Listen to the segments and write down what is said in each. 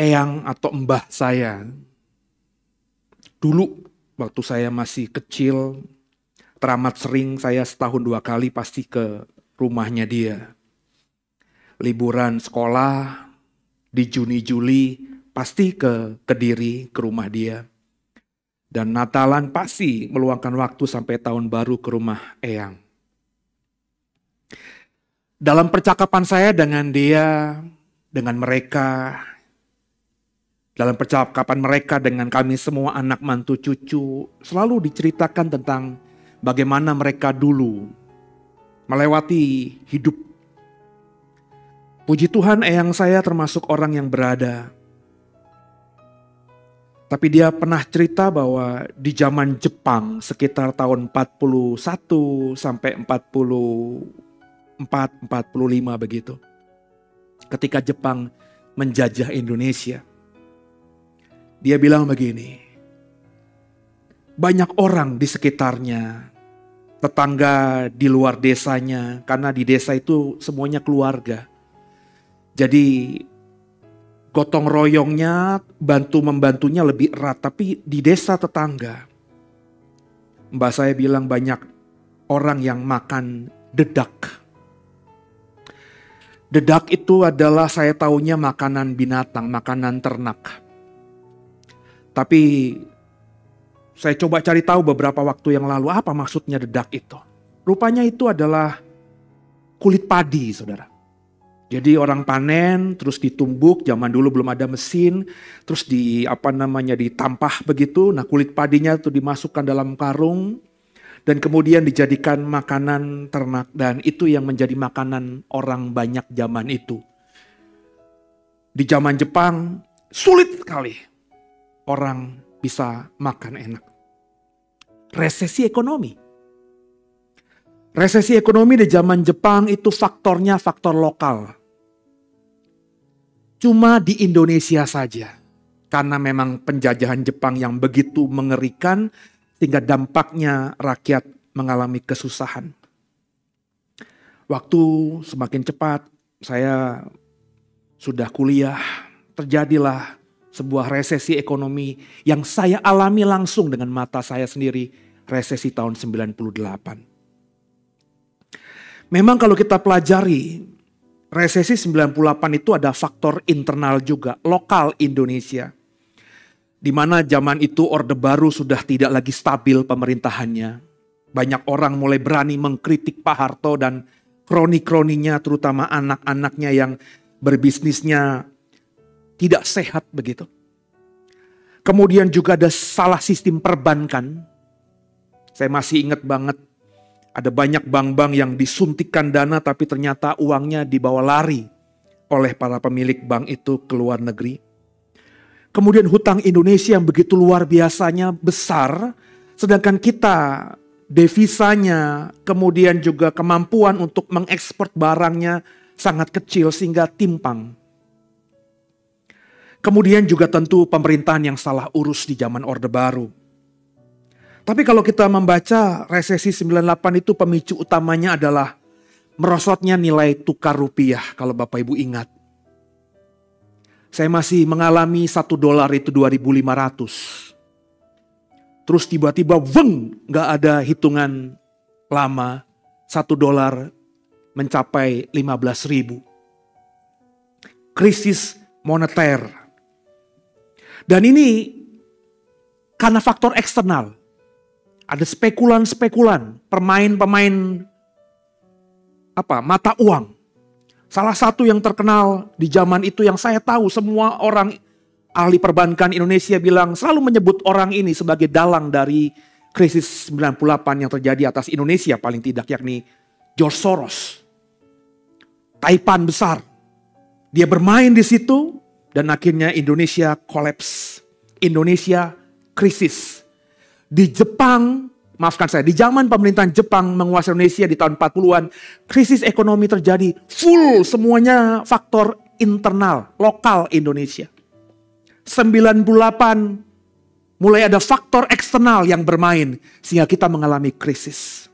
Eyang atau mbah saya, dulu waktu saya masih kecil, teramat sering saya setahun 2 kali pasti ke rumahnya dia. Liburan sekolah di Juni-Juli pasti ke Kediri, ke rumah dia. Dan Natalan pasti meluangkan waktu sampai tahun baru ke rumah Eyang. Dalam percakapan saya dengan dia, dengan mereka, dalam percakapan mereka dengan kami semua anak mantu cucu, selalu diceritakan tentang bagaimana mereka dulu melewati hidup. Puji Tuhan, eyang saya termasuk orang yang berada. Tapi dia pernah cerita bahwa di zaman Jepang sekitar tahun 41 sampai 44, 45 begitu. Ketika Jepang menjajah Indonesia. Dia bilang begini, banyak orang di sekitarnya, tetangga di luar desanya, karena di desa itu semuanya keluarga. Jadi gotong royongnya, bantu-membantunya lebih erat, tapi di desa tetangga. Mbak saya bilang banyak orang yang makan dedak. Dedak itu adalah saya taunya makanan binatang, makanan ternak. Tapi saya coba cari tahu beberapa waktu yang lalu apa maksudnya dedak itu. Rupanya itu adalah kulit padi, saudara. Jadi orang panen terus ditumbuk, zaman dulu belum ada mesin, terus ditampah begitu. Nah, kulit padinya itu dimasukkan dalam karung dan kemudian dijadikan makanan ternak, dan itu yang menjadi makanan orang banyak zaman itu. Di zaman Jepang sulit sekali orang bisa makan enak. Resesi ekonomi. Resesi ekonomi di zaman Jepang itu faktornya faktor lokal. Cuma di Indonesia saja. Karena memang penjajahan Jepang yang begitu mengerikan sehingga dampaknya rakyat mengalami kesusahan. Waktu semakin cepat saya sudah kuliah, terjadilah sebuah resesi ekonomi yang saya alami langsung dengan mata saya sendiri, resesi tahun 98. Memang kalau kita pelajari, resesi 98 itu ada faktor internal juga, lokal Indonesia. Di mana zaman itu Orde Baru sudah tidak lagi stabil pemerintahannya. Banyak orang mulai berani mengkritik Pak Harto dan kroni-kroninya, terutama anak-anaknya yang berbisnisnya tidak sehat begitu. Kemudian juga ada salah sistem perbankan. Saya masih ingat banget, ada banyak bank-bank yang disuntikkan dana tapi ternyata uangnya dibawa lari oleh para pemilik bank itu ke luar negeri. Kemudian hutang Indonesia yang begitu luar biasanya besar, sedangkan kita devisanya, kemudian juga kemampuan untuk mengekspor barangnya sangat kecil sehingga timpang. Kemudian juga tentu pemerintahan yang salah urus di zaman Orde Baru. Tapi kalau kita membaca resesi 98 itu pemicu utamanya adalah merosotnya nilai tukar rupiah, kalau Bapak Ibu ingat. Saya masih mengalami $1 itu 2.500. Terus tiba-tiba gak ada hitungan lama, $1 mencapai 15.000. Krisis moneter. Dan ini karena faktor eksternal. Ada spekulan-spekulan, pemain-pemain mata uang. Salah satu yang terkenal di zaman itu yang saya tahu semua orang ahli perbankan Indonesia bilang selalu menyebut orang ini sebagai dalang dari krisis 98 yang terjadi atas Indonesia paling tidak, yakni George Soros. Taipan besar. Dia bermain di situ dan akhirnya Indonesia kolaps. Indonesia krisis. Di Jepang, maafkan saya, di zaman pemerintahan Jepang menguasai Indonesia di tahun 40-an, krisis ekonomi terjadi full semuanya faktor internal, lokal Indonesia. 98 mulai ada faktor eksternal yang bermain sehingga kita mengalami krisis.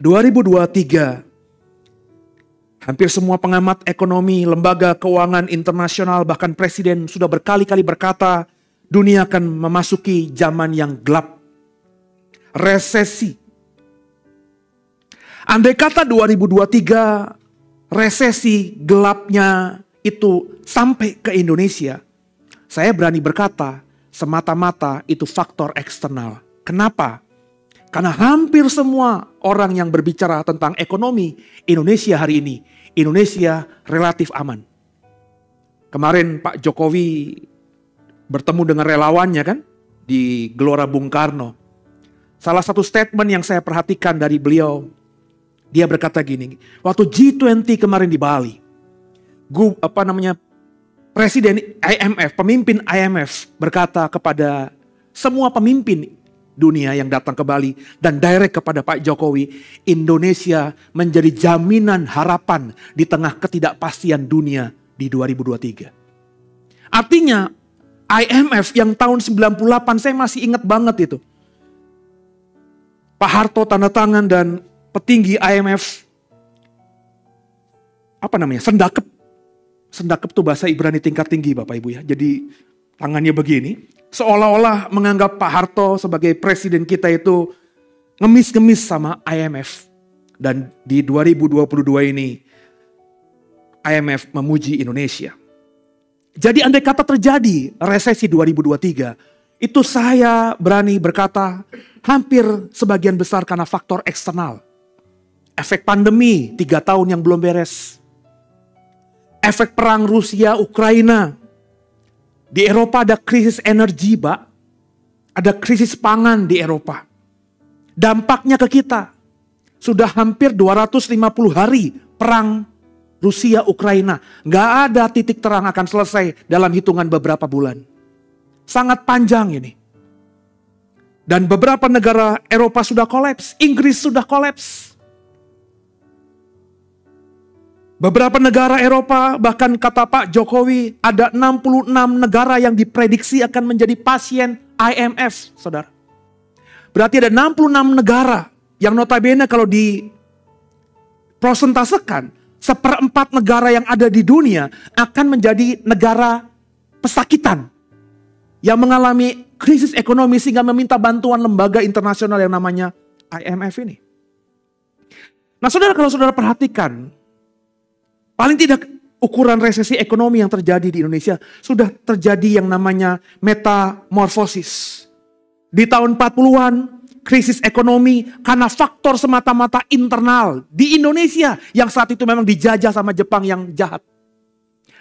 2023 hampir semua pengamat ekonomi, lembaga keuangan internasional, bahkan presiden sudah berkali-kali berkata, dunia akan memasuki zaman yang gelap. Resesi. Andai kata 2023 resesi gelapnya itu sampai ke Indonesia, saya berani berkata, semata-mata itu faktor eksternal. Kenapa? Karena hampir semua orang yang berbicara tentang ekonomi Indonesia hari ini, Indonesia relatif aman. Kemarin Pak Jokowi bertemu dengan relawannya kan di Gelora Bung Karno. Salah satu statement yang saya perhatikan dari beliau, dia berkata gini, waktu G20 kemarin di Bali, Presiden IMF, pemimpin IMF berkata kepada semua pemimpin dunia yang datang ke Bali dan direct kepada Pak Jokowi, Indonesia menjadi jaminan harapan di tengah ketidakpastian dunia di 2023. Artinya IMF yang tahun 98 saya masih ingat banget itu. Pak Harto tanda tangan dan petinggi IMF sendakep. Sendakep itu bahasa Ibrani tingkat tinggi Bapak Ibu ya. Jadi tangannya begini. Seolah-olah menganggap Pak Harto sebagai presiden kita itu ngemis-ngemis sama IMF. Dan di 2022 ini IMF memuji Indonesia. Jadi andai kata terjadi resesi 2023, itu saya berani berkata hampir sebagian besar karena faktor eksternal. Efek pandemi 3 tahun yang belum beres. Efek perang Rusia-Ukraina. Di Eropa ada krisis energi, Pak. Ada krisis pangan di Eropa. Dampaknya ke kita. Sudah hampir 250 hari perang Rusia-Ukraina. Nggak ada titik terang akan selesai dalam hitungan beberapa bulan. Sangat panjang ini. Dan beberapa negara Eropa sudah kolaps. Inggris sudah kolaps. Beberapa negara Eropa, bahkan kata Pak Jokowi, ada 66 negara yang diprediksi akan menjadi pasien IMF, saudara. Berarti ada 66 negara yang notabene kalau diprosentasekan, 1/4 negara yang ada di dunia akan menjadi negara pesakitan. Yang mengalami krisis ekonomi sehingga meminta bantuan lembaga internasional yang namanya IMF ini. Nah saudara, kalau saudara perhatikan, paling tidak ukuran resesi ekonomi yang terjadi di Indonesia sudah terjadi yang namanya metamorfosis. Di tahun 40-an krisis ekonomi karena faktor semata-mata internal di Indonesia yang saat itu memang dijajah sama Jepang yang jahat.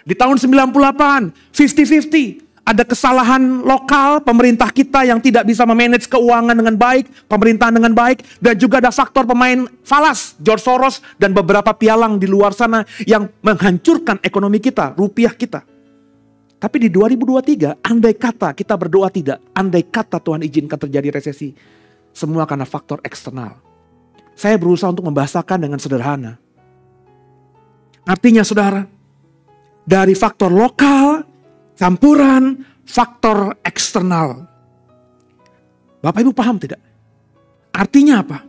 Di tahun 98, 50-50. Ada kesalahan lokal pemerintah kita yang tidak bisa memanage keuangan dengan baik, pemerintahan dengan baik, dan juga ada faktor pemain falas, George Soros dan beberapa pialang di luar sana yang menghancurkan ekonomi kita, rupiah kita. Tapi di 2023, andai kata kita berdoa tidak, andai kata Tuhan izinkan terjadi resesi, semua karena faktor eksternal. Saya berusaha untuk membahasakan dengan sederhana. Artinya saudara, dari faktor lokal, campuran faktor eksternal. Bapak Ibu paham tidak? Artinya apa?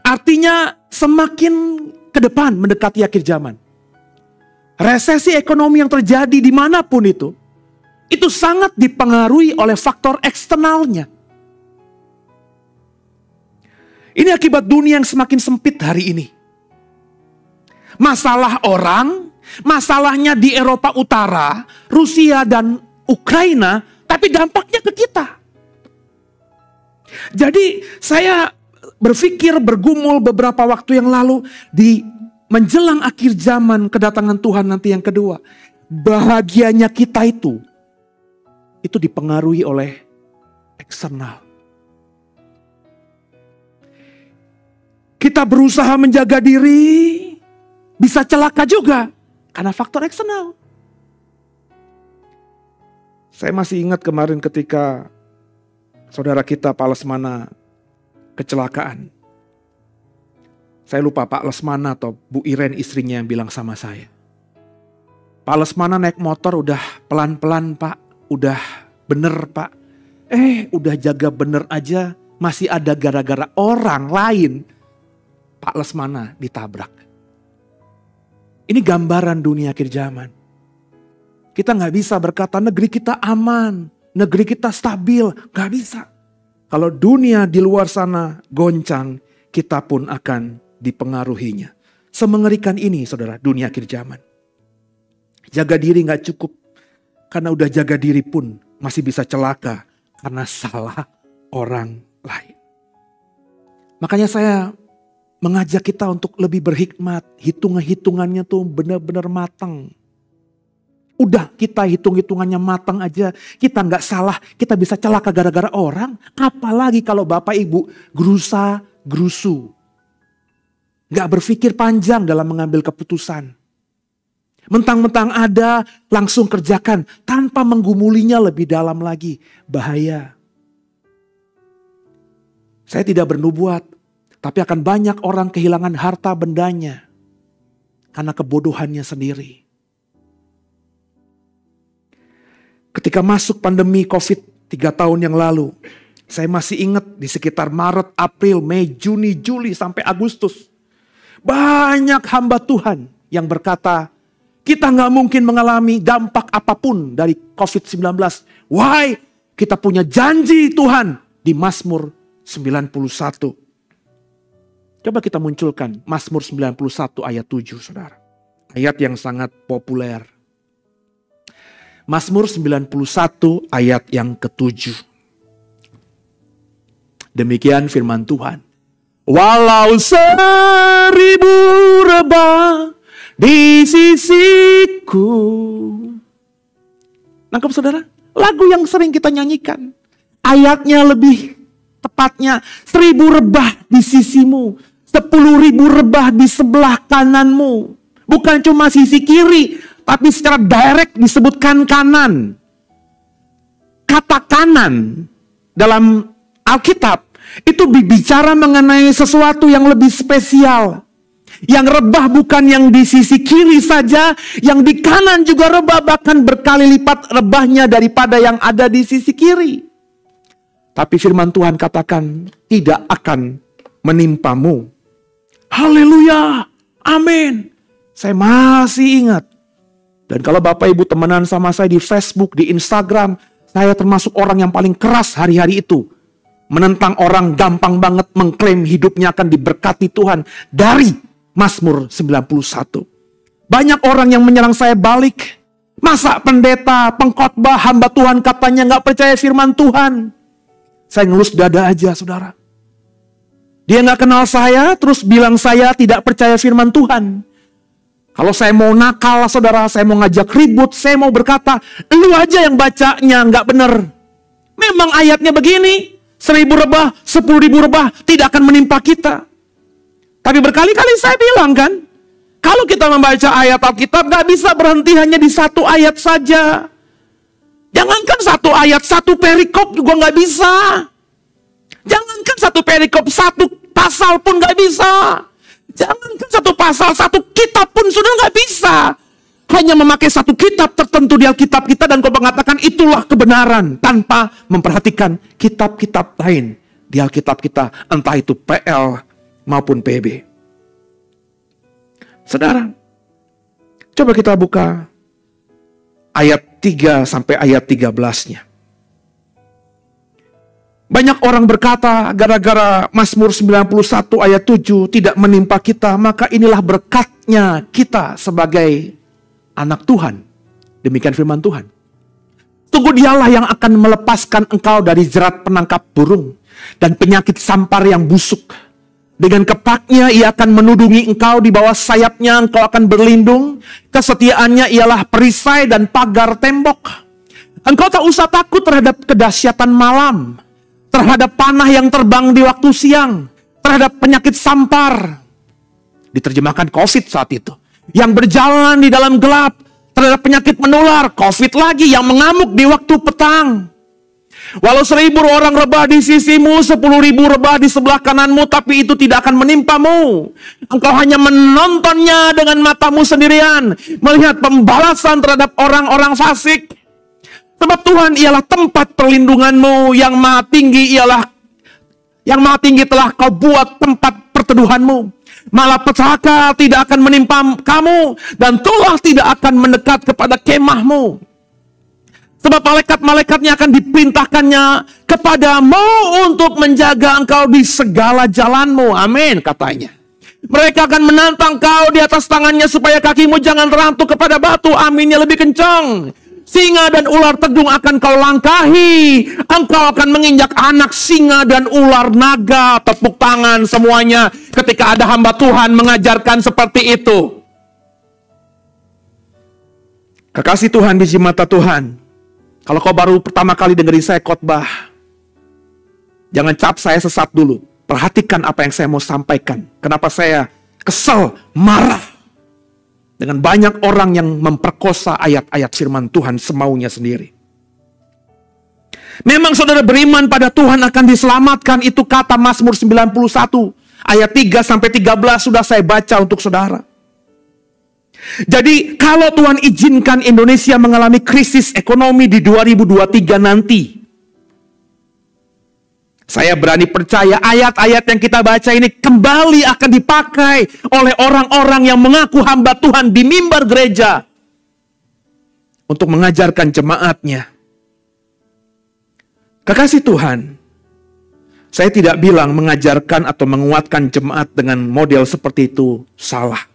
Artinya semakin ke depan mendekati akhir zaman. Resesi ekonomi yang terjadi dimanapun itu sangat dipengaruhi oleh faktor eksternalnya. Ini akibat dunia yang semakin sempit hari ini. Masalah orang, masalahnya di Eropa Utara, Rusia dan Ukraina, tapi dampaknya ke kita. Jadi saya berpikir bergumul beberapa waktu yang lalu di menjelang akhir zaman kedatangan Tuhan nanti yang kedua. Bahagianya kita itu dipengaruhi oleh eksternal. Kita berusaha menjaga diri, bisa celaka juga. Karena faktor eksternal. Saya masih ingat kemarin ketika saudara kita Pak Lesmana kecelakaan. Saya lupa Pak Lesmana atau Bu Iren istrinya yang bilang sama saya. Pak Lesmana naik motor udah pelan-pelan Pak. Udah bener Pak. Udah jaga bener aja. Masih ada gara-gara orang lain. Pak Lesmana ditabrak. Ini gambaran dunia akhir zaman. Kita gak bisa berkata negeri kita aman. Negeri kita stabil. Gak bisa. Kalau dunia di luar sana goncang, kita pun akan dipengaruhinya. Semengerikan ini saudara, dunia akhir zaman. Jaga diri gak cukup. Karena udah jaga diri pun masih bisa celaka. Karena salah orang lain. Makanya saya mengajak kita untuk lebih berhikmat. Hitungannya tuh benar-benar matang. Udah kita hitung-hitungannya matang aja. Kita gak salah, kita bisa celaka gara-gara orang. Apalagi kalau Bapak Ibu gerusa-gerusu. Gak berpikir panjang dalam mengambil keputusan. Mentang-mentang ada, langsung kerjakan. Tanpa menggumulinya lebih dalam lagi. Bahaya. Saya tidak bernubuat. Tapi akan banyak orang kehilangan harta bendanya. Karena kebodohannya sendiri. Ketika masuk pandemi COVID 3 tahun yang lalu. Saya masih ingat di sekitar Maret, April, Mei, Juni, Juli sampai Agustus. Banyak hamba Tuhan yang berkata, kita gak mungkin mengalami dampak apapun dari COVID-19. Why? Kita punya janji Tuhan di Mazmur 91. Coba kita munculkan Mazmur 91 ayat 7 saudara. Ayat yang sangat populer. Mazmur 91 ayat yang ke-7. Demikian firman Tuhan. Walau 1000 rebah di sisiku. Nangkep saudara? Lagu yang sering kita nyanyikan. Ayatnya lebih tepatnya 1000 rebah di sisimu. 10.000 rebah di sebelah kananmu. Bukan cuma sisi kiri. Tapi secara direct disebutkan kanan. Kata kanan dalam Alkitab itu berbicara mengenai sesuatu yang lebih spesial. Yang rebah bukan yang di sisi kiri saja, yang di kanan juga rebah, bahkan berkali lipat rebahnya daripada yang ada di sisi kiri. Tapi firman Tuhan katakan tidak akan menimpamu. Haleluya, amin. Saya masih ingat. Dan kalau Bapak Ibu temenan sama saya di Facebook, di Instagram, saya termasuk orang yang paling keras hari-hari itu. Menentang orang gampang banget mengklaim hidupnya akan diberkati Tuhan dari Mazmur 91. Banyak orang yang menyerang saya balik. Masa pendeta, pengkhotbah, hamba Tuhan katanya gak percaya firman Tuhan. Saya ngelus dada aja saudara. Dia gak kenal saya, terus bilang saya tidak percaya firman Tuhan. Kalau saya mau nakal saudara, saya mau ngajak ribut, saya mau berkata, lu aja yang bacanya gak bener. Memang ayatnya begini, 1000 rebah, 10.000 rebah tidak akan menimpa kita. Tapi berkali-kali saya bilang kan, kalau kita membaca ayat Alkitab gak bisa berhenti hanya di satu ayat saja. Jangankan satu ayat, satu perikop juga gak bisa. Jangankan satu perikop, satu pasal pun gak bisa. Jangankan satu pasal, satu kitab pun sudah gak bisa. Hanya memakai satu kitab tertentu di Alkitab kita dan kau mengatakan itulah kebenaran. Tanpa memperhatikan kitab-kitab lain di Alkitab kita. Entah itu PL maupun PB. Saudara, coba kita buka ayat 3 sampai ayat 13-nya. Banyak orang berkata gara-gara Mazmur 91 ayat 7 tidak menimpa kita, maka inilah berkatnya kita sebagai anak Tuhan. Demikian firman Tuhan. Tunggu dialah yang akan melepaskan engkau dari jerat penangkap burung dan penyakit sampar yang busuk. Dengan kepaknya ia akan menudungi engkau, di bawah sayapnya engkau akan berlindung. Kesetiaannya ialah perisai dan pagar tembok. Engkau tak usah takut terhadap kedahsyatan malam, terhadap panah yang terbang di waktu siang, terhadap penyakit sampar. Diterjemahkan COVID saat itu. yang berjalan di dalam gelap terhadap penyakit menular, COVID lagi yang mengamuk di waktu petang. Walau 1.000 orang rebah di sisimu, 10.000 rebah di sebelah kananmu, tapi itu tidak akan menimpamu. Engkau hanya menontonnya dengan matamu sendirian, melihat pembalasan terhadap orang-orang fasik. Sebab Tuhan ialah tempat perlindunganmu, yang maha tinggi telah kau buat tempat perteduhanmu. Malapetaka tidak akan menimpa kamu, dan tulah tidak akan mendekat kepada kemahmu. Sebab malaikat-malaikatnya akan diperintahkannya kepadamu untuk menjaga engkau di segala jalanmu. Amin, katanya. Mereka akan menantang kau di atas tangannya supaya kakimu jangan terantuk kepada batu. Aminnya lebih kencang. Singa dan ular tedung akan kau langkahi. Engkau akan menginjak anak singa dan ular naga. Tepuk tangan semuanya ketika ada hamba Tuhan mengajarkan seperti itu. Kekasih Tuhan, biji mata Tuhan. Kalau kau baru pertama kali dengerin saya khotbah, jangan cap saya sesat dulu. Perhatikan apa yang saya mau sampaikan. Kenapa saya kesel, marah dengan banyak orang yang memperkosa ayat-ayat firman Tuhan semaunya sendiri. Memang saudara beriman pada Tuhan akan diselamatkan. Itu kata Mazmur 91 ayat 3-13 sudah saya baca untuk saudara. Jadi kalau Tuhan izinkan Indonesia mengalami krisis ekonomi di 2023 nanti, saya berani percaya ayat-ayat yang kita baca ini kembali akan dipakai oleh orang-orang yang mengaku hamba Tuhan di mimbar gereja untuk mengajarkan jemaatnya. Kekasih Tuhan, saya tidak bilang mengajarkan atau menguatkan jemaat dengan model seperti itu salah.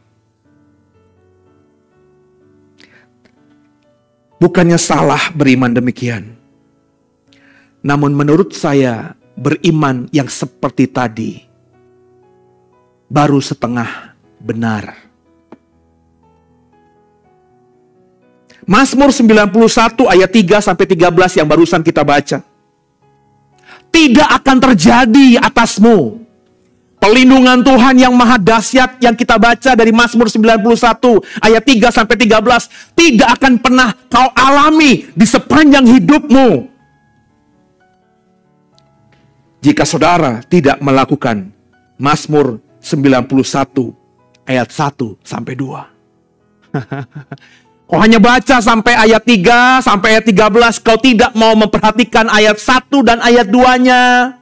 Bukannya salah beriman demikian. Namun menurut saya, beriman yang seperti tadi baru setengah benar. Mazmur 91 ayat 3-13 yang barusan kita baca. Tidak akan terjadi atasmu. Pelindungan Tuhan yang maha dahsyat yang kita baca dari Mazmur 91 ayat 3-13 tidak akan pernah kau alami di sepanjang hidupmu jika saudara tidak melakukan Mazmur 91 ayat 1-2. Kau hanya baca sampai ayat 3 sampai ayat 13, kau tidak mau memperhatikan ayat 1 dan ayat 2-nya.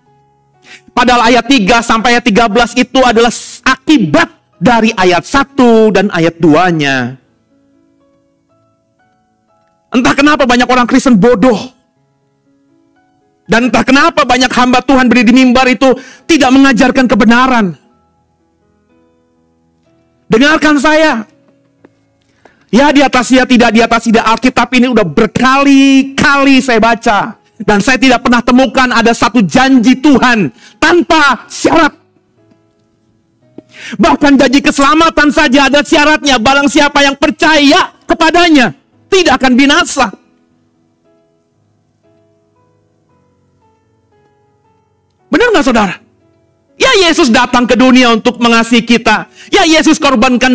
Padahal ayat 3 sampai ayat 13 itu adalah akibat dari ayat 1 dan ayat 2-nya. Entah kenapa banyak orang Kristen bodoh. Dan entah kenapa banyak hamba Tuhan berdiri di mimbar itu tidak mengajarkan kebenaran. Dengarkan saya. Ya di atas ya tidak, di atas tidak. Alkitab ini udah berkali-kali saya baca. Dan saya tidak pernah temukan ada satu janji Tuhan tanpa syarat. Bahkan janji keselamatan saja ada syaratnya. Barang siapa yang percaya kepadanya tidak akan binasa. Benar nggak saudara? Ya Yesus datang ke dunia untuk mengasihi kita. Ya Yesus korbankan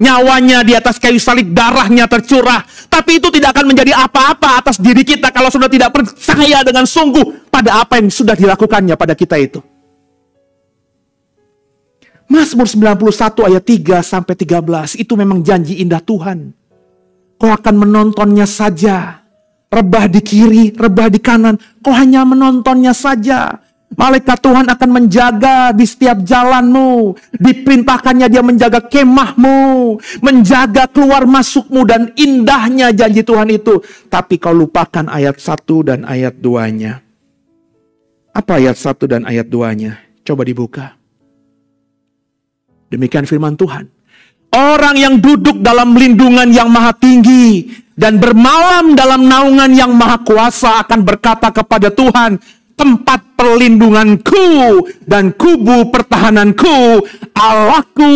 nyawanya di atas kayu salib, darahnya tercurah. Tapi itu tidak akan menjadi apa-apa atas diri kita kalau sudah tidak percaya dengan sungguh pada apa yang sudah dilakukannya pada kita itu. Mazmur 91 ayat 3-13 itu memang janji indah Tuhan. Kau akan menontonnya saja. Rebah di kiri, rebah di kanan. Kau hanya menontonnya saja. Malaikat Tuhan akan menjaga di setiap jalanmu. Diperintahkannya dia menjaga kemahmu, menjaga keluar masukmu, dan indahnya janji Tuhan itu. Tapi kau lupakan ayat 1 dan ayat 2-nya. Apa ayat 1 dan ayat 2-nya? Coba dibuka. Demikian firman Tuhan. Orang yang duduk dalam lindungan yang maha tinggi dan bermalam dalam naungan yang maha kuasa akan berkata kepada Tuhan, tempat perlindunganku dan kubu pertahananku, Allahku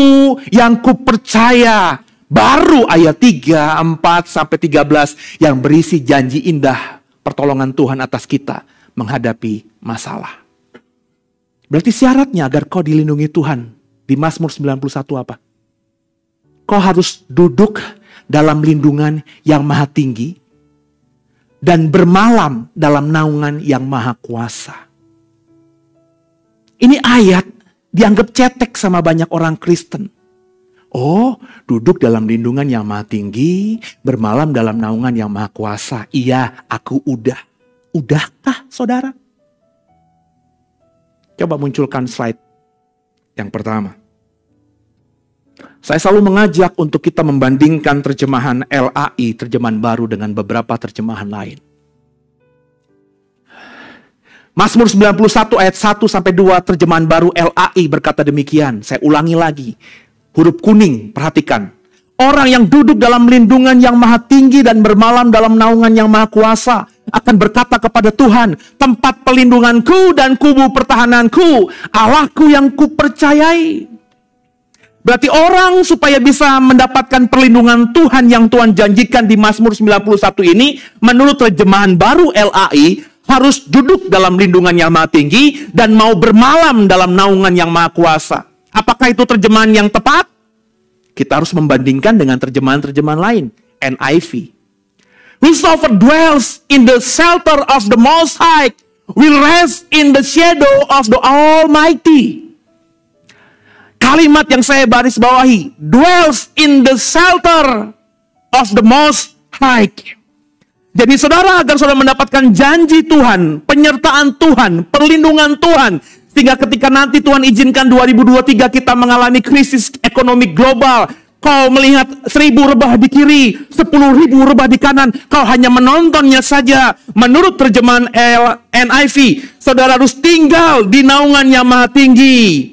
yang kupercaya. Baru ayat 3-4-13 yang berisi janji indah pertolongan Tuhan atas kita menghadapi masalah. Berarti syaratnya agar kau dilindungi Tuhan di Mazmur 91 apa? kau harus duduk dalam lindungan yang maha tinggi dan bermalam dalam naungan yang maha kuasa. Ini ayat dianggap cetek sama banyak orang Kristen. Oh, duduk dalam lindungan yang maha tinggi, bermalam dalam naungan yang maha kuasa. Iya, aku udah. Udahkah, saudara? Coba munculkan slide yang pertama. Saya selalu mengajak untuk kita membandingkan terjemahan LAI, terjemahan baru, dengan beberapa terjemahan lain. Mazmur 91 ayat 1-2 terjemahan baru LAI berkata demikian. Saya ulangi lagi. Huruf kuning, perhatikan. Orang yang duduk dalam lindungan yang maha tinggi dan bermalam dalam naungan yang maha kuasa akan berkata kepada Tuhan, tempat pelindunganku dan kubu pertahananku, Allahku yang kupercayai. Berarti orang supaya bisa mendapatkan perlindungan Tuhan yang Tuhan janjikan di Mazmur 91 ini, menurut terjemahan baru LAI, harus duduk dalam lindungan yang maha tinggi dan mau bermalam dalam naungan yang maha kuasa. Apakah itu terjemahan yang tepat? Kita harus membandingkan dengan terjemahan-terjemahan lain. NIV. Whosoever dwells in the shelter of the Most High will rest in the shadow of the Almighty. Kalimat yang saya baris bawahi, dwells in the shelter of the Most High. Jadi saudara, agar saudara mendapatkan janji Tuhan, penyertaan Tuhan, perlindungan Tuhan, sehingga ketika nanti Tuhan izinkan 2023 kita mengalami krisis ekonomi global, kau melihat 1.000 rebah di kiri, 10.000 rebah di kanan, kau hanya menontonnya saja. Menurut terjemahan NIV, saudara harus tinggal di naungan yang maha tinggi,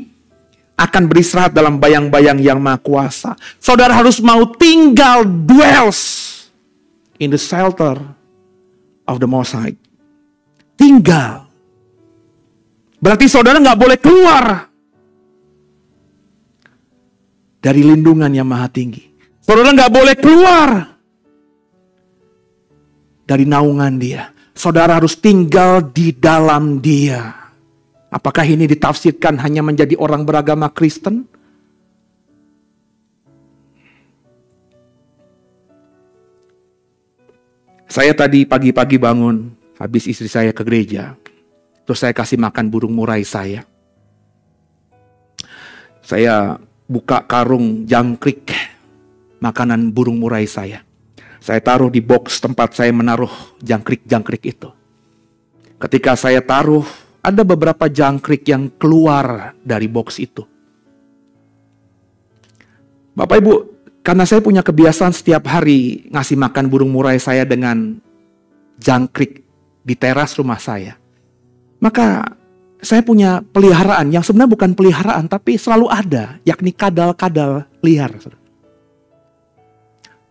akan beristirahat dalam bayang-bayang yang maha kuasa. Saudara harus mau tinggal, dwells in the shelter of the Most High. Tinggal. Berarti saudara nggak boleh keluar dari lindungan yang maha tinggi. Saudara nggak boleh keluar dari naungan dia. Saudara harus tinggal di dalam dia. Apakah ini ditafsirkan hanya menjadi orang beragama Kristen? Saya tadi pagi-pagi bangun, habis istri saya ke gereja. Terus saya kasih makan burung murai saya. Saya buka karung jangkrik makanan burung murai saya. Saya taruh di box tempat saya menaruh jangkrik-jangkrik itu. Ketika saya taruh, ada beberapa jangkrik yang keluar dari box itu. Bapak Ibu, karena saya punya kebiasaan setiap hari ngasih makan burung murai saya dengan jangkrik di teras rumah saya. Maka saya punya peliharaan yang sebenarnya bukan peliharaan, tapi selalu ada, yakni kadal-kadal liar.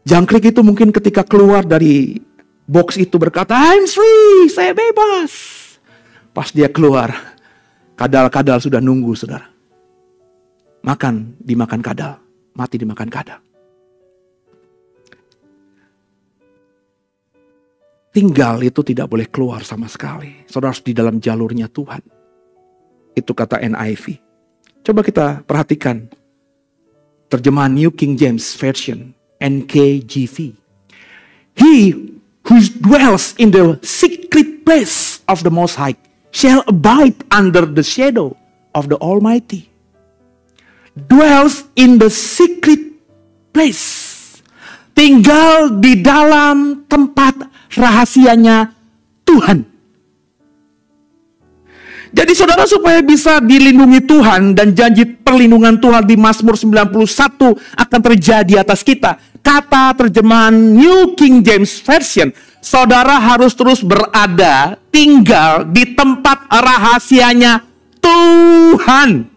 Jangkrik itu mungkin ketika keluar dari box itu berkata, I'm free, saya bebas. Pas dia keluar, kadal-kadal sudah nunggu, saudara. Dimakan kadal, mati dimakan kadal. Tinggal itu tidak boleh keluar sama sekali. Saudara harus di dalam jalurnya Tuhan. Itu kata NIV. Coba kita perhatikan terjemahan New King James Version, NKJV. He who dwells in the secret place of the Most High shall abide under the shadow of the Almighty. Dwells in the secret place. Tinggal di dalam tempat rahasianya Tuhan. Jadi saudara, supaya bisa dilindungi Tuhan dan janji perlindungan Tuhan di Mazmur 91 akan terjadi atas kita. Kata terjemahan New King James Version, saudara harus terus berada, tinggal di tempat rahasianya Tuhan.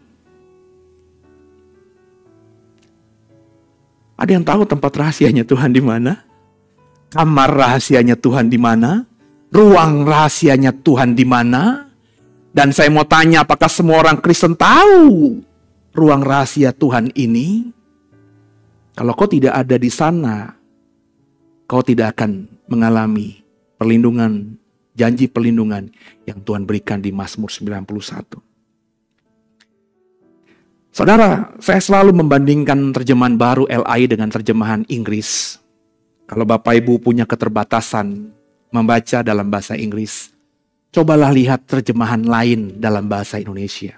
Ada yang tahu tempat rahasianya Tuhan di mana? Kamar rahasianya Tuhan di mana? Ruang rahasianya Tuhan di mana? Dan saya mau tanya, apakah semua orang Kristen tahu ruang rahasia Tuhan ini? Kalau kau tidak ada di sana, kau tidak akan mengalami perlindungan, janji perlindungan yang Tuhan berikan di Mazmur 91. Saudara, saya selalu membandingkan terjemahan baru LAI dengan terjemahan Inggris. Kalau Bapak Ibu punya keterbatasan membaca dalam bahasa Inggris, cobalah lihat terjemahan lain dalam bahasa Indonesia.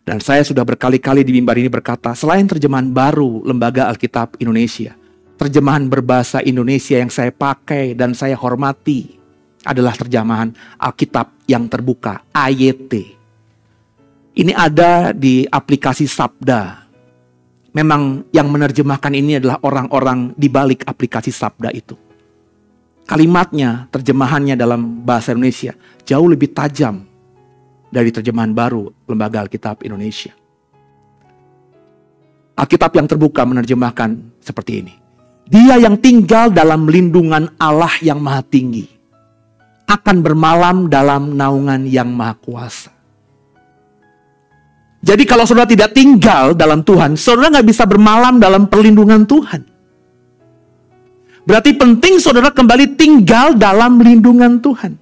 Dan saya sudah berkali-kali di mimbar ini berkata, selain terjemahan baru Lembaga Alkitab Indonesia, terjemahan berbahasa Indonesia yang saya pakai dan saya hormati adalah terjemahan Alkitab yang terbuka, AYT. Ini ada di aplikasi Sabda. Memang yang menerjemahkan ini adalah orang-orang di balik aplikasi Sabda itu. Kalimatnya, terjemahannya dalam bahasa Indonesia jauh lebih tajam dari terjemahan baru Lembaga Alkitab Indonesia. Alkitab yang terbuka menerjemahkan seperti ini. Dia yang tinggal dalam lindungan Allah yang maha tinggi akan bermalam dalam naungan yang maha kuasa. Jadi kalau saudara tidak tinggal dalam Tuhan, saudara nggak bisa bermalam dalam perlindungan Tuhan. Berarti penting saudara kembali tinggal dalam lindungan Tuhan.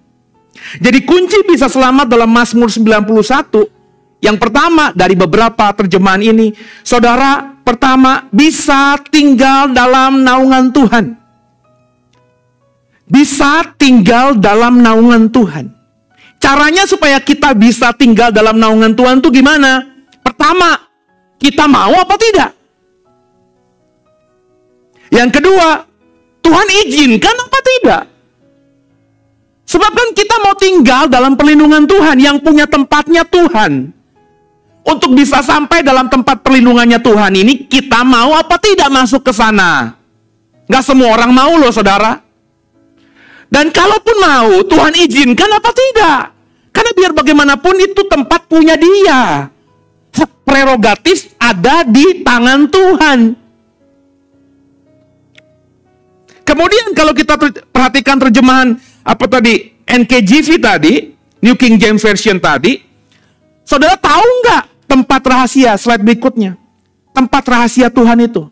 Jadi kunci bisa selamat dalam Mazmur 91. Yang pertama dari beberapa terjemahan ini, saudara pertama bisa tinggal dalam naungan Tuhan. Bisa tinggal dalam naungan Tuhan. Caranya supaya kita bisa tinggal dalam naungan Tuhan itu gimana? Pertama, kita mau apa tidak? Yang kedua, Tuhan izinkan apa tidak? Sebab kan kita mau tinggal dalam perlindungan Tuhan, yang punya tempatnya Tuhan. Untuk bisa sampai dalam tempat perlindungannya Tuhan ini, kita mau apa tidak masuk ke sana? Gak semua orang mau loh saudara. Dan kalaupun mau, Tuhan izinkan apa tidak? Karena biar bagaimanapun itu tempat punya Dia. Hak prerogatif ada di tangan Tuhan. Kemudian kalau kita perhatikan terjemahan apa tadi, NKJV tadi, New King James Version tadi, saudara tahu nggak tempat rahasia? Slide berikutnya, tempat rahasia Tuhan itu.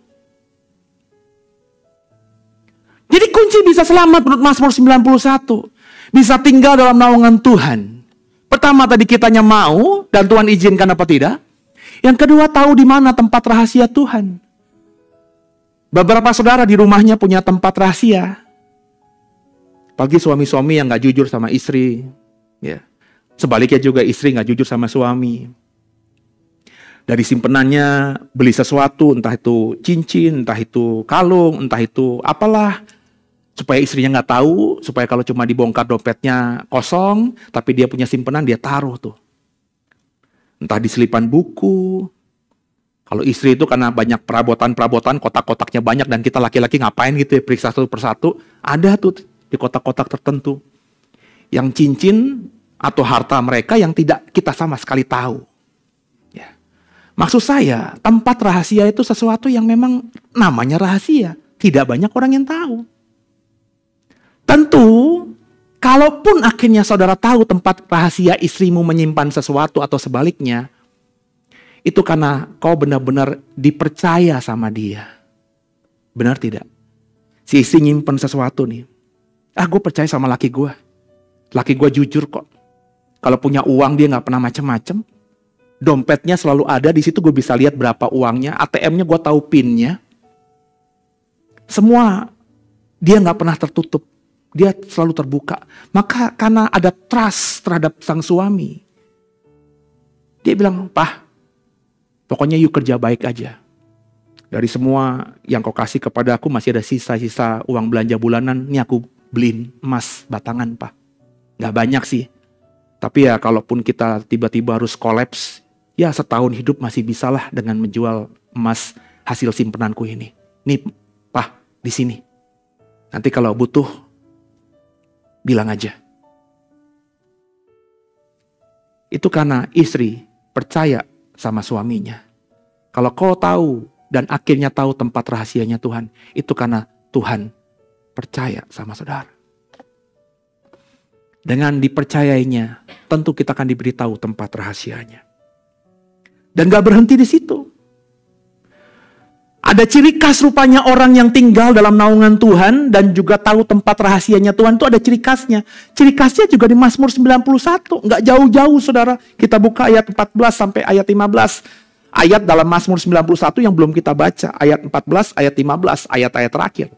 Jadi kunci bisa selamat menurut Mazmur 91, bisa tinggal dalam naungan Tuhan. Pertama tadi kitanya mau dan Tuhan izinkan apa tidak. Yang kedua tahu di mana tempat rahasia Tuhan. Beberapa saudara di rumahnya punya tempat rahasia. Apalagi suami-suami yang gak jujur sama istri. Ya. Sebaliknya juga istri gak jujur sama suami. Dari simpenannya beli sesuatu, entah itu cincin, entah itu kalung, entah itu apalah. Supaya istrinya gak tahu, supaya kalau cuma dibongkar dompetnya kosong, tapi dia punya simpenan, dia taruh tuh. Entah di selipan buku. Kalau istri itu karena banyak perabotan, kotak-kotaknya banyak, dan kita laki-laki ngapain gitu ya, periksa satu persatu. Ada tuh di kotak-kotak tertentu. Yang cincin atau harta mereka yang tidak kita sama sekali tahu. Ya. Maksud saya, tempat rahasia itu sesuatu yang memang namanya rahasia. Tidak banyak orang yang tahu. Tentu, kalaupun akhirnya saudara tahu tempat rahasia istrimu menyimpan sesuatu atau sebaliknya, itu karena kau benar-benar dipercaya sama dia. Benar tidak? Si istri nyimpen sesuatu nih. Gue percaya sama laki gue. Laki gue jujur kok. Kalau punya uang dia gak pernah macem-macem. Dompetnya selalu ada, di situ gue bisa lihat berapa uangnya. ATM-nya gue tahu PIN-nya. Semua dia gak pernah tertutup. Dia selalu terbuka. Maka karena ada trust terhadap sang suami, dia bilang, "Pah, pokoknya you kerja baik aja. Dari semua yang kau kasih kepada aku masih ada sisa-sisa uang belanja bulanan. Ini aku beliin emas batangan, Pak. Gak banyak sih. Tapi ya kalaupun kita tiba-tiba harus kolaps, ya setahun hidup masih bisalah dengan menjual emas hasil simpenanku ini. Nih, Pak, di sini. Nanti kalau butuh, bilang aja." Itu karena istri percaya sama suaminya. Kalau kau tahu dan akhirnya tahu tempat rahasianya Tuhan, itu karena Tuhan percaya sama saudara. Dengan dipercayainya, tentu kita akan diberitahu tempat rahasianya. Dan gak berhenti di situ. Ada ciri khas rupanya orang yang tinggal dalam naungan Tuhan dan juga tahu tempat rahasianya Tuhan, itu ada ciri khasnya. Ciri khasnya juga di Mazmur 91. Nggak jauh-jauh saudara. Kita buka ayat 14 sampai ayat 15. ayat dalam Mazmur 91 yang belum kita baca, ayat 14, ayat 15, ayat-ayat terakhir.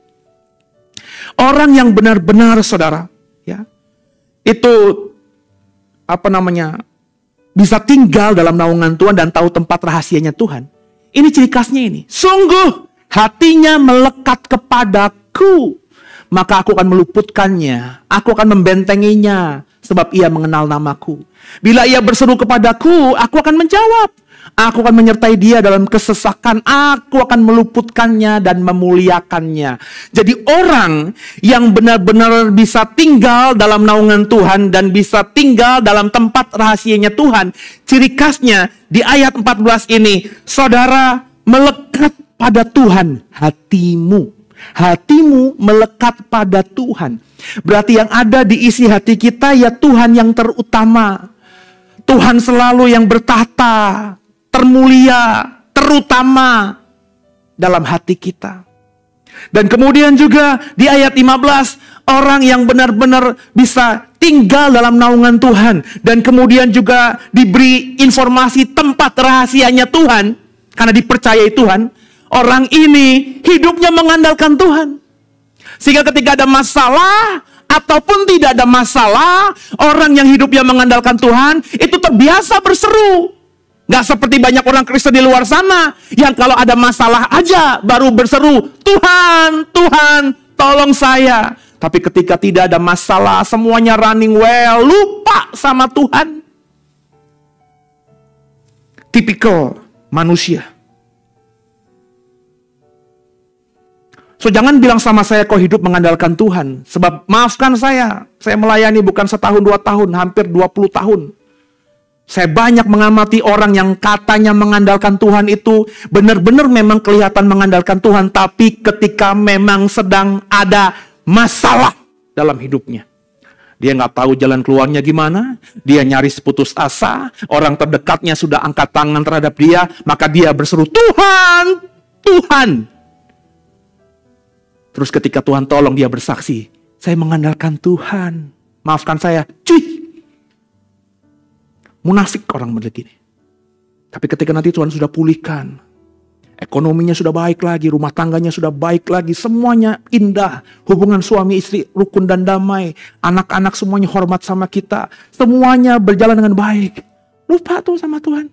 Orang yang benar-benar saudara, ya, itu bisa tinggal dalam naungan Tuhan dan tahu tempat rahasianya Tuhan. Ini ciri khasnya ini. Sungguh hatinya melekat kepadaku, maka aku akan meluputkannya, aku akan membentenginya, sebab ia mengenal namaku. Bila ia berseru kepadaku, aku akan menjawab. Aku akan menyertai dia dalam kesesakan. Aku akan meluputkannya dan memuliakannya. Jadi orang yang benar-benar bisa tinggal dalam naungan Tuhan dan bisa tinggal dalam tempat rahasianya Tuhan, ciri khasnya di ayat 14 ini, saudara, melekat pada Tuhan hatimu. Hatimu melekat pada Tuhan. Berarti yang ada di isi hati kita ya Tuhan yang terutama. Tuhan selalu yang bertahta, termulia, terutama dalam hati kita. Dan kemudian juga di ayat 15, orang yang benar-benar bisa tinggal dalam naungan Tuhan. Dan kemudian juga diberi informasi tempat rahasianya Tuhan. Karena dipercayai Tuhan. Orang ini hidupnya mengandalkan Tuhan. Sehingga ketika ada masalah ataupun tidak ada masalah, orang yang hidupnya mengandalkan Tuhan itu terbiasa berseru. Gak seperti banyak orang Kristen di luar sana yang kalau ada masalah aja baru berseru, Tuhan, Tuhan, tolong saya. Tapi ketika tidak ada masalah, semuanya running well, lupa sama Tuhan. Tipikal manusia. So jangan bilang sama saya kau hidup mengandalkan Tuhan. Sebab maafkan saya melayani bukan setahun 2 tahun, hampir 20 tahun. Saya banyak mengamati orang yang katanya mengandalkan Tuhan itu benar-benar memang kelihatan mengandalkan Tuhan. Tapi ketika memang sedang ada masalah dalam hidupnya, dia nggak tahu jalan keluarnya gimana, dia nyaris putus asa, orang terdekatnya sudah angkat tangan terhadap dia, maka dia berseru, Tuhan, Tuhan. Terus ketika Tuhan tolong dia bersaksi, saya mengandalkan Tuhan. Maafkan saya, cuy. Munafik orang begini. Tapi ketika nanti Tuhan sudah pulihkan, ekonominya sudah baik lagi, rumah tangganya sudah baik lagi, semuanya indah, hubungan suami istri rukun dan damai, anak-anak semuanya hormat sama kita, semuanya berjalan dengan baik. Lupa tuh sama Tuhan.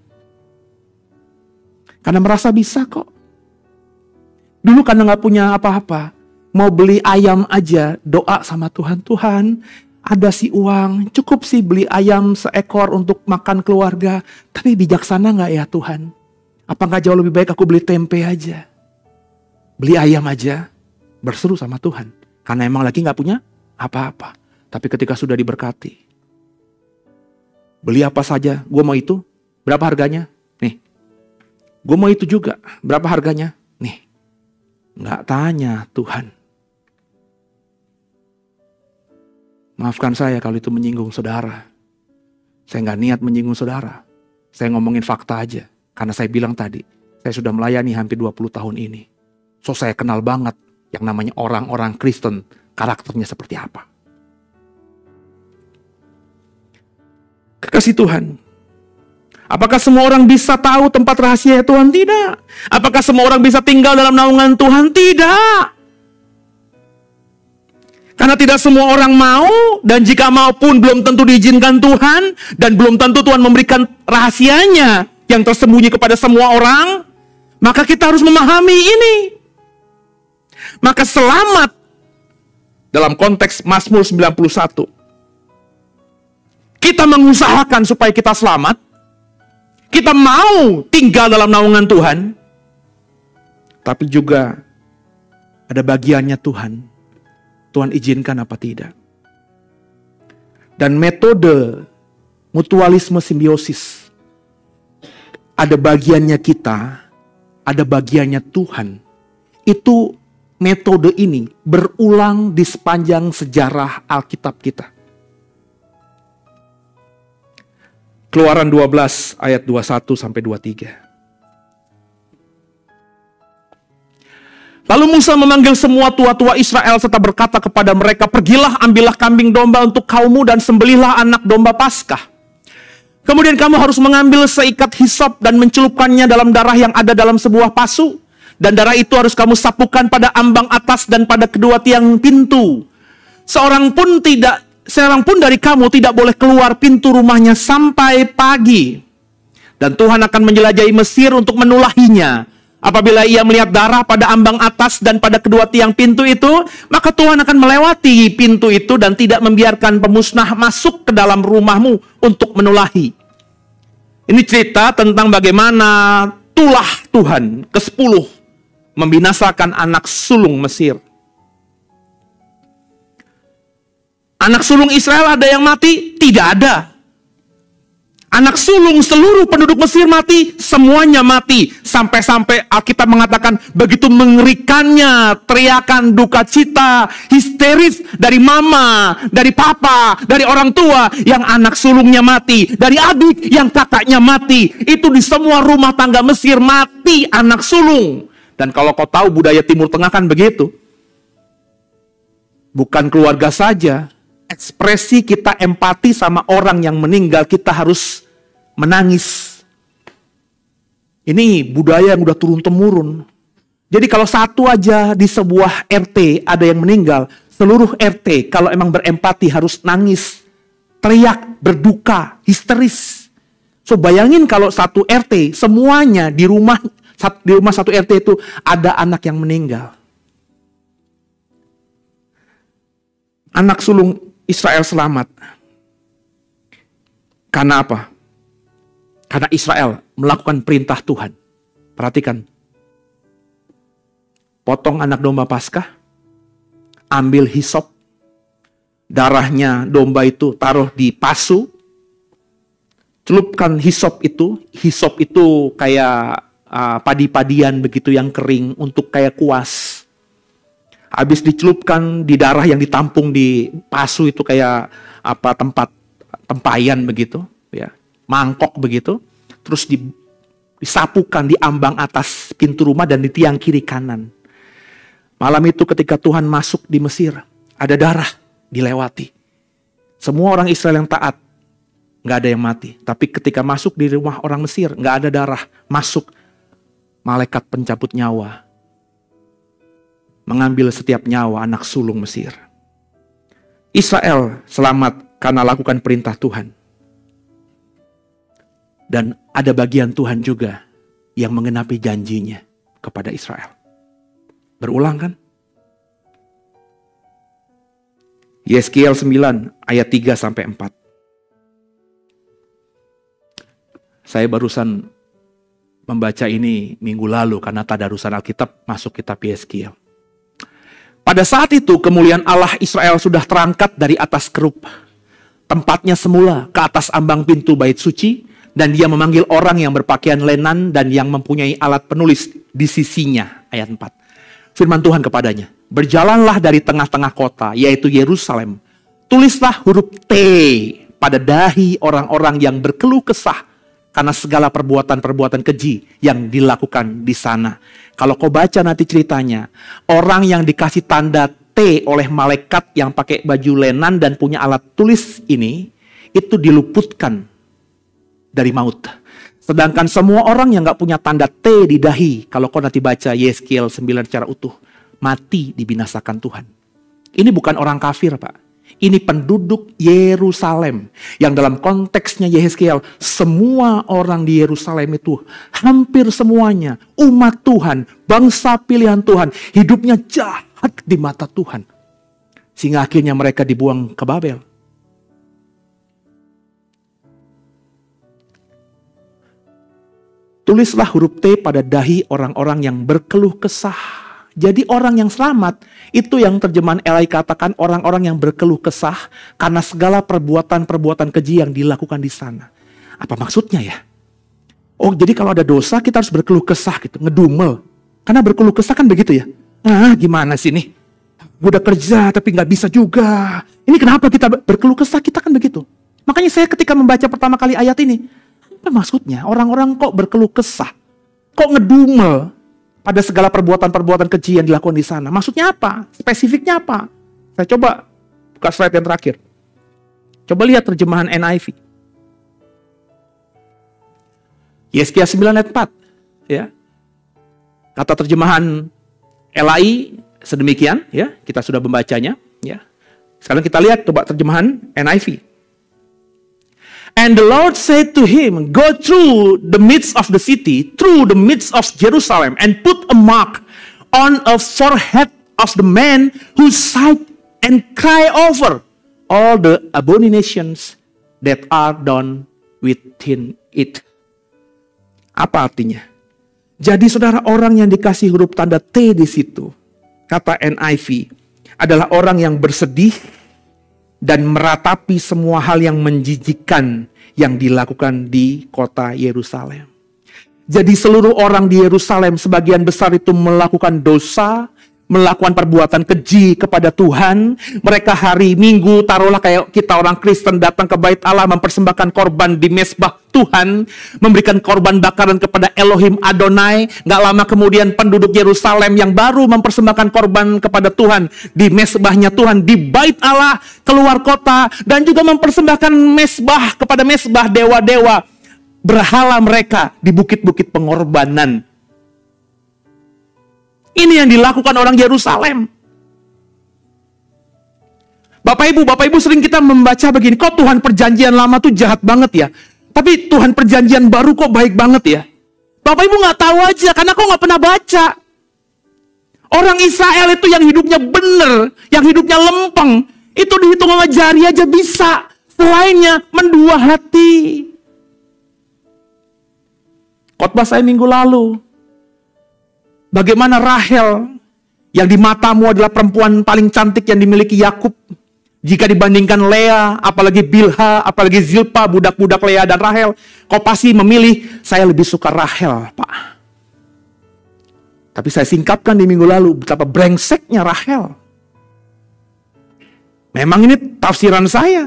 Karena merasa bisa kok. Dulu karena gak punya apa-apa, mau beli ayam aja, doa sama Tuhan. Tuhan, ada sih uang, cukup sih beli ayam seekor untuk makan keluarga. Tapi bijaksana gak ya Tuhan? Apa gak jauh lebih baik aku beli tempe aja? Beli ayam aja, berseru sama Tuhan. Karena emang lagi gak punya apa-apa. Tapi ketika sudah diberkati, beli apa saja, gue mau itu, berapa harganya? Nih, gue mau itu juga, berapa harganya? Nih, gak tanya Tuhan. Maafkan saya kalau itu menyinggung saudara. Saya nggak niat menyinggung saudara. Saya ngomongin fakta aja. Karena saya bilang tadi, saya sudah melayani hampir 20 tahun ini. So saya kenal banget yang namanya orang-orang Kristen, karakternya seperti apa. Kekasih Tuhan. Apakah semua orang bisa tahu tempat rahasia Tuhan? Tidak. Apakah semua orang bisa tinggal dalam naungan Tuhan? Tidak. Karena tidak semua orang mau, dan jika mau pun belum tentu diizinkan Tuhan, dan belum tentu Tuhan memberikan rahasianya yang tersembunyi kepada semua orang, maka kita harus memahami ini. Maka selamat dalam konteks Mazmur 91. Kita mengusahakan supaya kita selamat, kita mau tinggal dalam naungan Tuhan, tapi juga ada bagiannya Tuhan. Tuhan izinkan apa tidak. Dan metode mutualisme simbiosis. Ada bagiannya kita, ada bagiannya Tuhan. Itu metode ini berulang di sepanjang sejarah Alkitab kita. Keluaran 12 ayat 21 sampai 23. Lalu Musa memanggil semua tua-tua Israel serta berkata kepada mereka, pergilah ambillah kambing domba untuk kaummu dan sembelihlah anak domba Paskah. Kemudian kamu harus mengambil seikat hisop dan mencelupkannya dalam darah yang ada dalam sebuah pasu. Dan darah itu harus kamu sapukan pada ambang atas dan pada kedua tiang pintu. Seorang pun dari kamu tidak boleh keluar pintu rumahnya sampai pagi. Dan Tuhan akan menjelajahi Mesir untuk menulahinya. Apabila ia melihat darah pada ambang atas dan pada kedua tiang pintu itu, maka Tuhan akan melewati pintu itu dan tidak membiarkan pemusnah masuk ke dalam rumahmu untuk menulahi. Ini cerita tentang bagaimana tulah Tuhan ke-10 membinasakan anak sulung Mesir. Anak sulung Israel ada yang mati? Tidak ada. Anak sulung seluruh penduduk Mesir mati, semuanya mati. Sampai-sampai Alkitab mengatakan begitu mengerikannya teriakan duka cita, histeris dari mama, dari papa, dari orang tua yang anak sulungnya mati, dari adik yang kakaknya mati. Itu di semua rumah tangga Mesir mati anak sulung. Dan kalau kau tahu budaya Timur Tengah kan begitu. Bukan keluarga saja. Ekspresi kita empati sama orang yang meninggal, kita harus menangis. Ini budaya yang udah turun-temurun. Jadi kalau satu aja di sebuah RT ada yang meninggal, seluruh RT kalau emang berempati harus nangis, teriak, berduka, histeris. So bayangin kalau satu RT, semuanya di rumah satu RT itu ada anak yang meninggal. Anak sulung Israel selamat. Karena apa? Karena Israel melakukan perintah Tuhan. Perhatikan. Potong anak domba Paskah. Ambil hisop. Darahnya domba itu taruh di pasu. Celupkan hisop itu. Hisop itu kayak padi-padian begitu yang kering untuk kayak kuas. Habis dicelupkan di darah yang ditampung di pasu itu kayak tempat tempayan begitu, ya, mangkok begitu. Terus disapukan di ambang atas pintu rumah dan di tiang kiri kanan. Malam itu ketika Tuhan masuk di Mesir, ada darah dilewati. Semua orang Israel yang taat, nggak ada yang mati. Tapi ketika masuk di rumah orang Mesir, nggak ada darah. Masuk malaikat pencabut nyawa. Mengambil setiap nyawa anak sulung Mesir. Israel selamat karena lakukan perintah Tuhan. Dan ada bagian Tuhan juga yang mengenapi janjinya kepada Israel. Berulang kan? Yeskiel 9 ayat 3-4. Saya barusan membaca ini minggu lalu karena tadarusan Alkitab masuk kitab Yeskiel. Pada saat itu kemuliaan Allah Israel sudah terangkat dari atas kerub. Tempatnya semula ke atas ambang pintu bait suci. Dan dia memanggil orang yang berpakaian lenan dan yang mempunyai alat penulis di sisinya. Ayat 4. Firman Tuhan kepadanya. Berjalanlah dari tengah-tengah kota yaitu Yerusalem. Tulislah huruf T pada dahi orang-orang yang berkeluh kesah. Karena segala perbuatan-perbuatan keji yang dilakukan di sana. Kalau kau baca nanti ceritanya, orang yang dikasih tanda T oleh malaikat yang pakai baju lenan dan punya alat tulis ini, itu diluputkan dari maut. Sedangkan semua orang yang gak punya tanda T di dahi, kalau kau nanti baca Yeskiel 9 secara utuh, mati dibinasakan Tuhan. Ini bukan orang kafir, Pak. Ini penduduk Yerusalem. Yang dalam konteksnya Yeskiel, semua orang di Yerusalem itu, hampir semuanya, umat Tuhan, bangsa pilihan Tuhan, hidupnya jahat di mata Tuhan. Sehingga akhirnya mereka dibuang ke Babel. Tulislah huruf T pada dahi orang-orang yang berkeluh kesah. Jadi orang yang selamat, itu yang terjemahan LI katakan orang-orang yang berkeluh kesah karena segala perbuatan-perbuatan keji yang dilakukan di sana. Apa maksudnya ya? Oh jadi kalau ada dosa kita harus berkeluh kesah gitu, ngedumel. Karena berkeluh kesah kan begitu ya? Gimana sih nih? Gue udah kerja tapi gak bisa juga. Ini kenapa kita berkeluh kesah? Kita kan begitu. Makanya saya ketika membaca pertama kali ayat ini, apa maksudnya? Orang-orang kok berkeluh kesah? Kok ngedumel? Pada segala perbuatan-perbuatan keji yang dilakukan di sana. Maksudnya apa? Spesifiknya apa? Saya coba buka slide yang terakhir. Coba lihat terjemahan NIV. Yesaya 9 ayat 4. Ya. Kata terjemahan LAI sedemikian, ya. Kita sudah membacanya, ya. Sekarang kita lihat coba terjemahan NIV. And the Lord said to him, go through the midst of the city, through the midst of Jerusalem, and put a mark on a forehead of the man who sight and cry over all the abominations that are done within it. Apa artinya? Jadi saudara, orang yang dikasih huruf tanda T di situ, kata NIV, adalah orang yang bersedih dan meratapi semua hal yang menjijikkan yang dilakukan di kota Yerusalem. Jadi seluruh orang di Yerusalem sebagian besar itu melakukan dosa, melakukan perbuatan keji kepada Tuhan. Mereka hari Minggu, taruhlah kayak kita orang Kristen datang ke bait Allah, mempersembahkan korban di mezbah Tuhan, memberikan korban bakaran kepada Elohim Adonai. Gak lama kemudian penduduk Yerusalem yang baru mempersembahkan korban kepada Tuhan di mezbahnya Tuhan di bait Allah, keluar kota, dan juga mempersembahkan mezbah kepada mezbah dewa-dewa berhala mereka di bukit-bukit pengorbanan. Ini yang dilakukan orang Yerusalem. Bapak Ibu sering kita membaca begini, kok Tuhan perjanjian lama tuh jahat banget ya. Tapi Tuhan perjanjian baru kok baik banget ya. Bapak Ibu gak tahu aja, karena kok gak pernah baca. Orang Israel itu yang hidupnya benar, yang hidupnya lempeng, itu dihitung sama jari aja bisa. Selainnya mendua hati. Khotbah saya minggu lalu, bagaimana Rahel yang di matamu adalah perempuan paling cantik yang dimiliki Yakub, jika dibandingkan Lea, apalagi Bilha, apalagi Zilpa, budak-budak Lea dan Rahel, kau pasti memilih, saya lebih suka Rahel, Pak. Tapi saya singkapkan di minggu lalu betapa brengseknya Rahel. Memang ini tafsiran saya,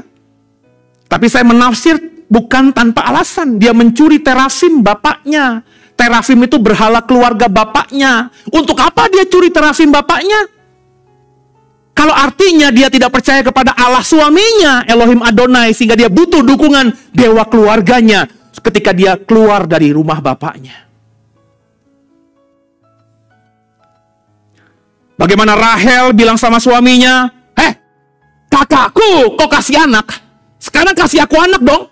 tapi saya menafsir bukan tanpa alasan. Dia mencuri terafim bapaknya. Terafim itu berhala keluarga bapaknya. Untuk apa dia curi terafim bapaknya? Kalau artinya dia tidak percaya kepada Allah suaminya, Elohim Adonai, sehingga dia butuh dukungan dewa keluarganya ketika dia keluar dari rumah bapaknya. Bagaimana Rahel bilang sama suaminya, kakakku, kok kasih anak? Sekarang kasih aku anak dong.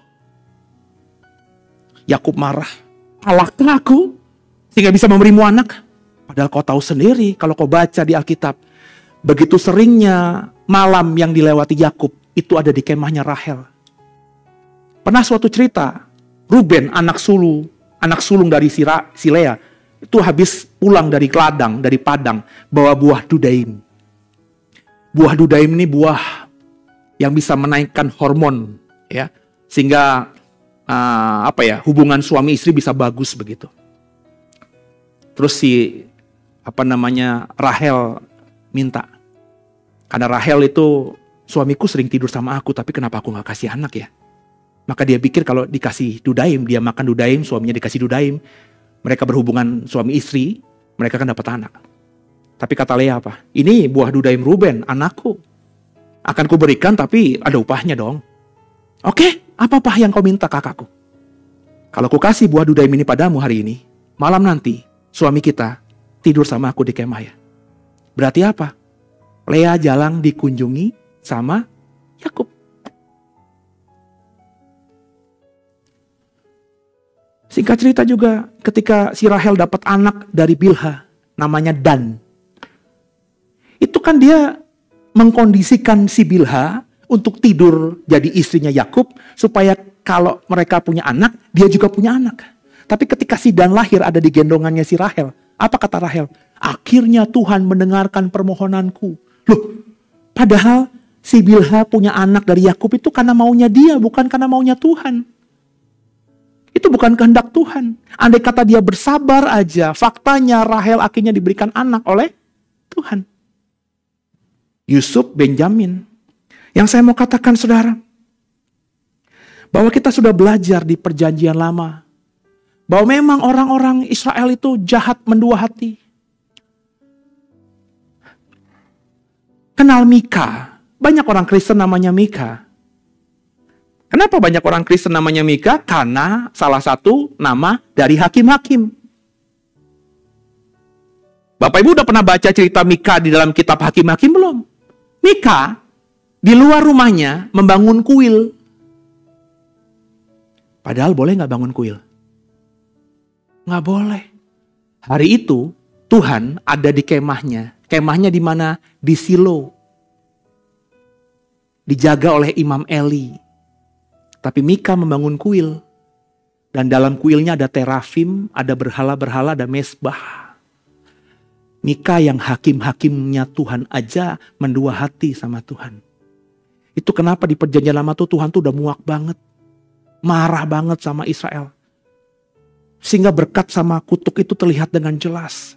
Yakub marah. Alahkah aku sehingga bisa memberimu anak? Padahal kau tahu sendiri kalau kau baca di Alkitab, begitu seringnya malam yang dilewati Yakub itu ada di kemahnya Rahel. Pernah suatu cerita, Ruben anak sulung dari si Lea itu habis pulang dari ladang, dari padang, bawa buah dudaim. Buah dudaim ini buah yang bisa menaikkan hormon, ya, sehingga hubungan suami istri bisa bagus begitu. Terus Rahel minta, karena Rahel itu suamiku sering tidur sama aku, tapi kenapa aku gak kasih anak ya? Maka dia pikir kalau dikasih dudaim, dia makan dudaim, suaminya dikasih dudaim, mereka berhubungan suami istri, mereka kan dapat anak. Tapi kata Lea apa? Ini buah dudaim Ruben, anakku. Akan kuberikan tapi ada upahnya dong. Oke, apa yang kau minta kakakku? Kalau ku kasih buah dudaim ini padamu hari ini, malam nanti suami kita tidur sama aku di kemah ya. Berarti apa? Lea jarang dikunjungi sama Yakub. Singkat cerita juga ketika si Rahel dapat anak dari Bilha, namanya Dan. Itu kan dia mengkondisikan si Bilha untuk tidur jadi istrinya Yakub, supaya kalau mereka punya anak, dia juga punya anak. Tapi ketika si Dan lahir ada di gendongannya si Rahel. Apa kata Rahel? Akhirnya Tuhan mendengarkan permohonanku. Loh, padahal si Bilha punya anak dari Yakub itu karena maunya dia, bukan karena maunya Tuhan. Itu bukan kehendak Tuhan. Andai kata dia bersabar aja, faktanya Rahel akhirnya diberikan anak oleh Tuhan. Yusuf, Benjamin. Yang saya mau katakan saudara, bahwa kita sudah belajar di perjanjian lama, bahwa memang orang-orang Israel itu jahat mendua hati. Kenal Mika, banyak orang Kristen namanya Mika. Kenapa banyak orang Kristen namanya Mika? Karena salah satu nama dari hakim-hakim. Bapak Ibu udah pernah baca cerita Mika di dalam kitab Hakim-Hakim belum? Mika di luar rumahnya membangun kuil. Padahal boleh nggak bangun kuil? Nggak boleh. Hari itu Tuhan ada di kemahnya. Kemahnya di mana? Di Silo. Dijaga oleh Imam Eli. Tapi Mika membangun kuil. Dan dalam kuilnya ada terafim, ada berhala-berhala, ada mesbah. Mika yang hakim-hakimnya Tuhan aja mendua hati sama Tuhan. Itu kenapa di perjanjian lama tuh Tuhan tuh udah muak banget. Marah banget sama Israel. Sehingga berkat sama kutuk itu terlihat dengan jelas.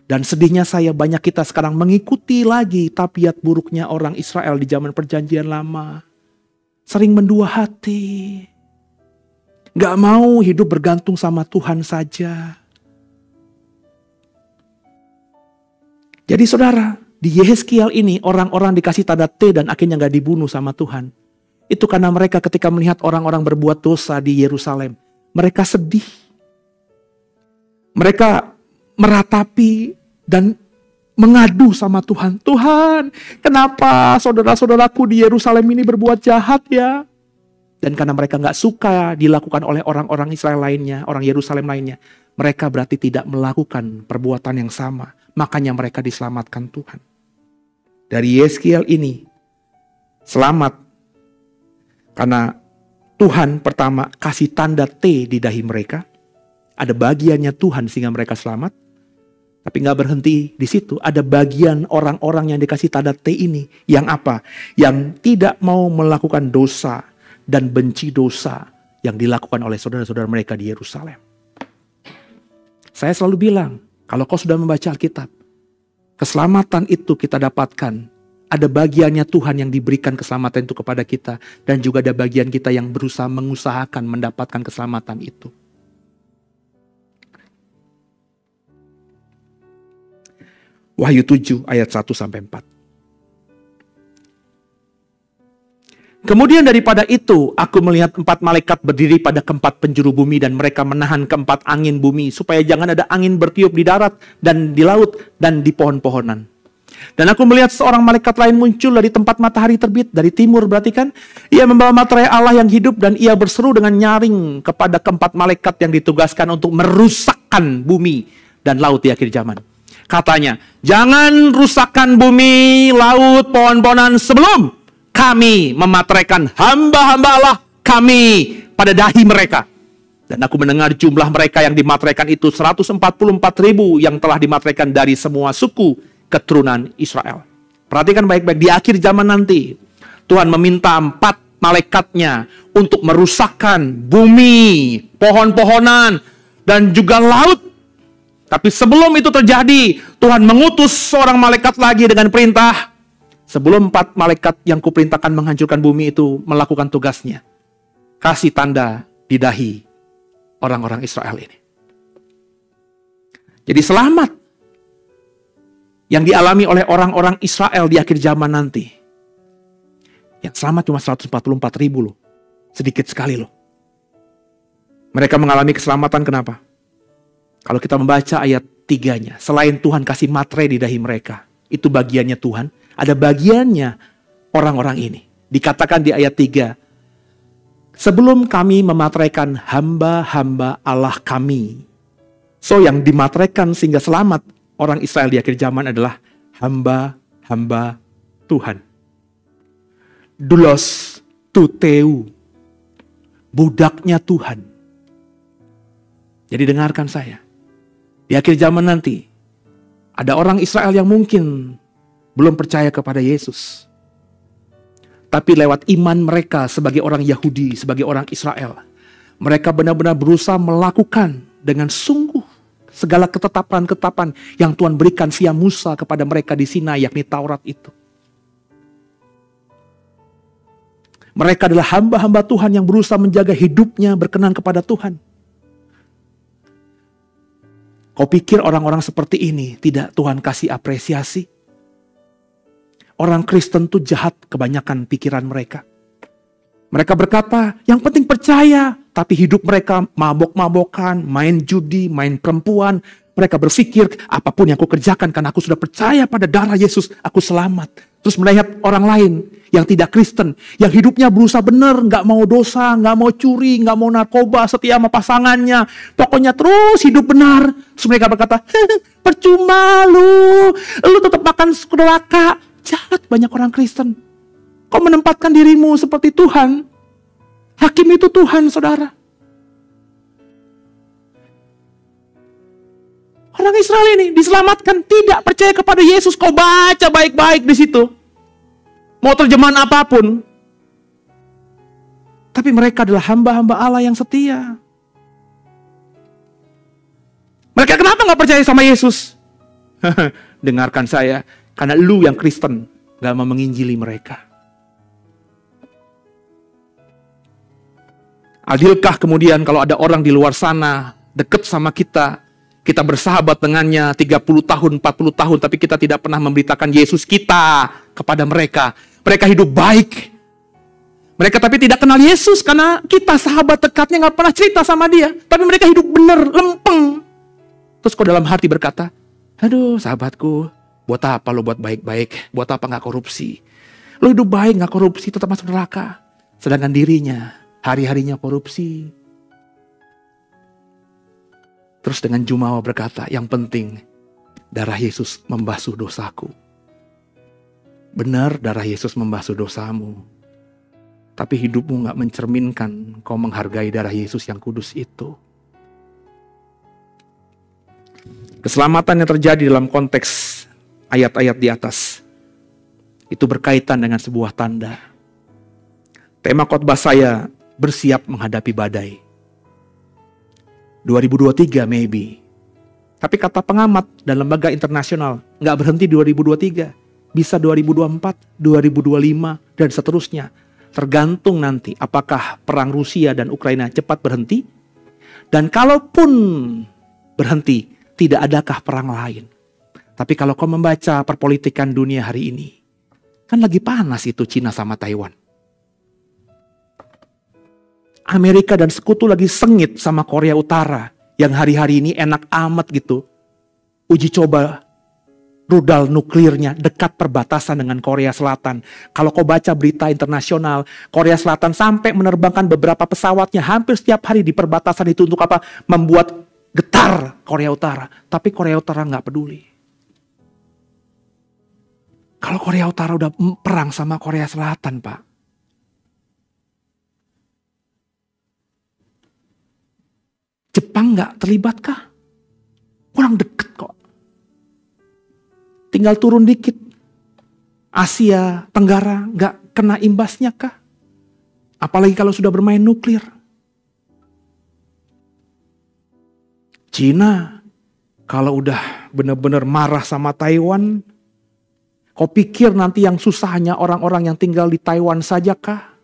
Dan sedihnya saya banyak kita sekarang mengikuti lagi tabiat buruknya orang Israel di zaman perjanjian lama. Sering mendua hati. Gak mau hidup bergantung sama Tuhan saja. Jadi saudara, di Yehezkiel ini orang-orang dikasih tanda T dan akhirnya gak dibunuh sama Tuhan. Itu karena mereka ketika melihat orang-orang berbuat dosa di Yerusalem. Mereka sedih. Mereka meratapi dan mengadu sama Tuhan. Tuhan, kenapa saudara-saudaraku di Yerusalem ini berbuat jahat ya? Dan karena mereka gak suka dilakukan oleh orang-orang Israel lainnya, orang Yerusalem lainnya. Mereka berarti tidak melakukan perbuatan yang sama. Makanya mereka diselamatkan Tuhan. Dari Yehezkiel ini, selamat. Karena Tuhan pertama kasih tanda T di dahi mereka. Ada bagiannya Tuhan sehingga mereka selamat. Tapi gak berhenti di situ. Ada bagian orang-orang yang dikasih tanda T ini. Yang apa? Yang tidak mau melakukan dosa dan benci dosa yang dilakukan oleh saudara-saudara mereka di Yerusalem. Saya selalu bilang, kalau kau sudah membaca Alkitab, keselamatan itu kita dapatkan. Ada bagiannya Tuhan yang diberikan keselamatan itu kepada kita. Dan juga ada bagian kita yang berusaha mengusahakan mendapatkan keselamatan itu. Wahyu 7 ayat 1-4. Kemudian daripada itu, aku melihat 4 malaikat berdiri pada keempat penjuru bumi dan mereka menahan keempat angin bumi supaya jangan ada angin bertiup di darat dan di laut dan di pohon-pohonan. Dan aku melihat seorang malaikat lain muncul dari tempat matahari terbit dari timur, berarti kan ia membawa materai Allah yang hidup dan ia berseru dengan nyaring kepada keempat malaikat yang ditugaskan untuk merusakkan bumi dan laut di akhir zaman. Katanya, jangan rusakkan bumi, laut, pohon-pohonan sebelum kami memateraikan hamba-hamba Allah kami pada dahi mereka. Dan aku mendengar jumlah mereka yang dimateraikan itu 144.000 yang telah dimateraikan dari semua suku keturunan Israel. Perhatikan baik-baik, di akhir zaman nanti Tuhan meminta 4 malaikatnya untuk merusakkan bumi, pohon-pohonan, dan juga laut. Tapi sebelum itu terjadi, Tuhan mengutus seorang malaikat lagi dengan perintah. Sebelum 4 malaikat yang kuperintahkan menghancurkan bumi itu melakukan tugasnya. Kasih tanda di dahi orang-orang Israel ini. Jadi selamat yang dialami oleh orang-orang Israel di akhir zaman nanti. Yang selamat cuma 144.000 loh. Sedikit sekali loh. Mereka mengalami keselamatan kenapa? Kalau kita membaca ayat 3-nya. Selain Tuhan kasih materai di dahi mereka. Itu bagiannya Tuhan. Ada bagiannya orang-orang ini. Dikatakan di ayat 3. Sebelum kami memateraikan hamba-hamba Allah kami. So yang dimateraikan sehingga selamat orang Israel di akhir zaman adalah hamba-hamba Tuhan. Doulos tuteu. Budaknya Tuhan. Jadi dengarkan saya. Di akhir zaman nanti. Ada orang Israel yang mungkin belum percaya kepada Yesus. Tapi lewat iman mereka sebagai orang Yahudi, sebagai orang Israel. Mereka benar-benar berusaha melakukan dengan sungguh segala ketetapan-ketetapan yang Tuhan berikan via Musa kepada mereka di Sinai, yakni Taurat itu. Mereka adalah hamba-hamba Tuhan yang berusaha menjaga hidupnya berkenan kepada Tuhan. Kau pikir orang-orang seperti ini tidak Tuhan kasih apresiasi? Orang Kristen tuh jahat kebanyakan pikiran mereka. Mereka berkata, yang penting percaya. Tapi hidup mereka mabok-mabokan, main judi, main perempuan. Mereka berpikir, apapun yang aku kerjakan karena aku sudah percaya pada darah Yesus, aku selamat. Terus melihat orang lain yang tidak Kristen, yang hidupnya berusaha benar, nggak mau dosa, nggak mau curi, nggak mau narkoba, setia sama pasangannya. Pokoknya terus hidup benar. Terus mereka berkata, percuma lu tetap makan neraka. Jahat banyak orang Kristen. Kau menempatkan dirimu seperti Tuhan. Hakim itu Tuhan, saudara. Orang Israel ini diselamatkan, tidak percaya kepada Yesus. Kau baca baik-baik di situ. Mau terjemahan apapun. Tapi mereka adalah hamba-hamba Allah yang setia. Mereka kenapa gak percaya sama Yesus? Dengarkan saya, karena lu yang Kristen gak mau menginjili mereka. Adilkah kemudian kalau ada orang di luar sana dekat sama kita, kita bersahabat dengannya 30 tahun, 40 tahun, tapi kita tidak pernah memberitakan Yesus kita kepada mereka. Mereka hidup baik. Mereka tapi tidak kenal Yesus karena kita sahabat dekatnya gak pernah cerita sama dia. Tapi mereka hidup benar, lempeng. Terus kau dalam hati berkata, aduh sahabatku, buat apa lo buat baik-baik? Buat apa gak korupsi? Lo hidup baik gak korupsi tetap masuk neraka. Sedangkan dirinya hari-harinya korupsi. Terus dengan jumawa berkata, yang penting darah Yesus membasuh dosaku. Benar darah Yesus membasuh dosamu. Tapi hidupmu gak mencerminkan kau menghargai darah Yesus yang kudus itu. Keselamatan yang terjadi dalam konteks ayat-ayat di atas itu berkaitan dengan sebuah tanda. Tema khotbah saya bersiap menghadapi badai. 2023 maybe. Tapi kata pengamat dan lembaga internasional nggak berhenti 2023. Bisa 2024, 2025 dan seterusnya. Tergantung nanti apakah perang Rusia dan Ukraina cepat berhenti. Dan kalaupun berhenti, tidak adakah perang lain. Tapi kalau kau membaca perpolitikan dunia hari ini, kan lagi panas itu Cina sama Taiwan. Amerika dan sekutu lagi sengit sama Korea Utara yang hari-hari ini enak amat gitu. Uji coba rudal nuklirnya dekat perbatasan dengan Korea Selatan. Kalau kau baca berita internasional, Korea Selatan sampai menerbangkan beberapa pesawatnya hampir setiap hari di perbatasan itu untuk apa? Membuat getar Korea Utara. Tapi Korea Utara nggak peduli. Kalau Korea Utara udah perang sama Korea Selatan, Pak. Jepang nggak terlibatkah? Kurang deket kok. Tinggal turun dikit. Asia Tenggara nggak kena imbasnya kah? Apalagi kalau sudah bermain nuklir. Cina kalau udah benar-benar marah sama Taiwan, kau pikir nanti yang susah hanya orang-orang yang tinggal di Taiwan saja kah?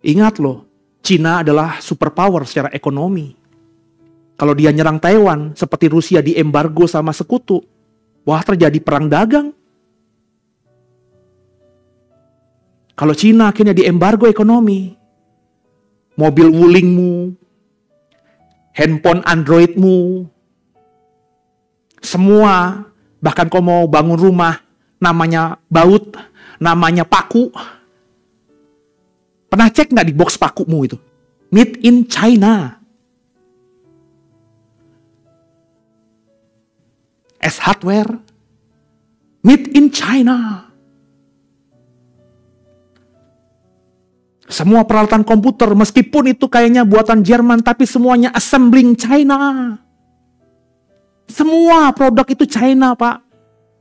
Ingat loh, Cina adalah superpower secara ekonomi. Kalau dia nyerang Taiwan, seperti Rusia diembargo sama sekutu, wah terjadi perang dagang. Kalau Cina akhirnya diembargo ekonomi, mobil wulingmu, handphone Androidmu, semua, bahkan kau mau bangun rumah, namanya baut, namanya paku. Pernah cek nggak di box pakumu itu? Made in China. S hardware. Made in China. Semua peralatan komputer, meskipun itu kayaknya buatan Jerman, tapi semuanya assembling China. Semua produk itu China, Pak.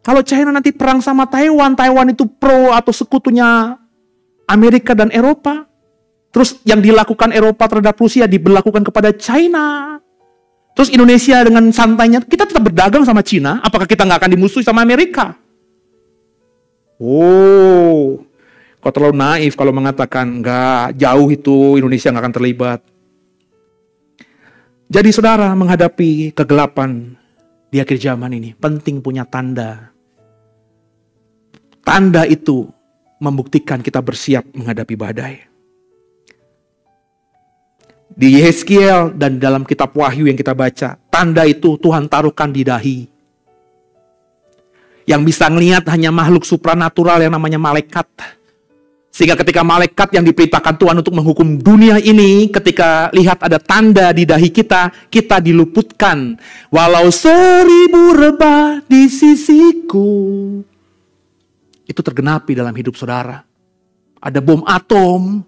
Kalau China nanti perang sama Taiwan, Taiwan itu pro atau sekutunya Amerika dan Eropa. Terus yang dilakukan Eropa terhadap Rusia diberlakukan kepada China. Terus Indonesia dengan santainya, kita tetap berdagang sama Cina. Apakah kita nggak akan dimusuhi sama Amerika? Oh, kau terlalu naif kalau mengatakan nggak jauh itu Indonesia nggak akan terlibat. Jadi saudara menghadapi kegelapan di akhir zaman ini penting punya tanda. Tanda itu membuktikan kita bersiap menghadapi badai. Di Yeskiel dan dalam kitab Wahyu yang kita baca, tanda itu Tuhan taruhkan di dahi. Yang bisa ngelihat hanya makhluk supranatural yang namanya malaikat. Sehingga ketika malaikat yang diperintahkan Tuhan untuk menghukum dunia ini, ketika lihat ada tanda di dahi kita, kita diluputkan. Walau 1000 rebah di sisiku. Itu tergenapi dalam hidup saudara. Ada bom atom,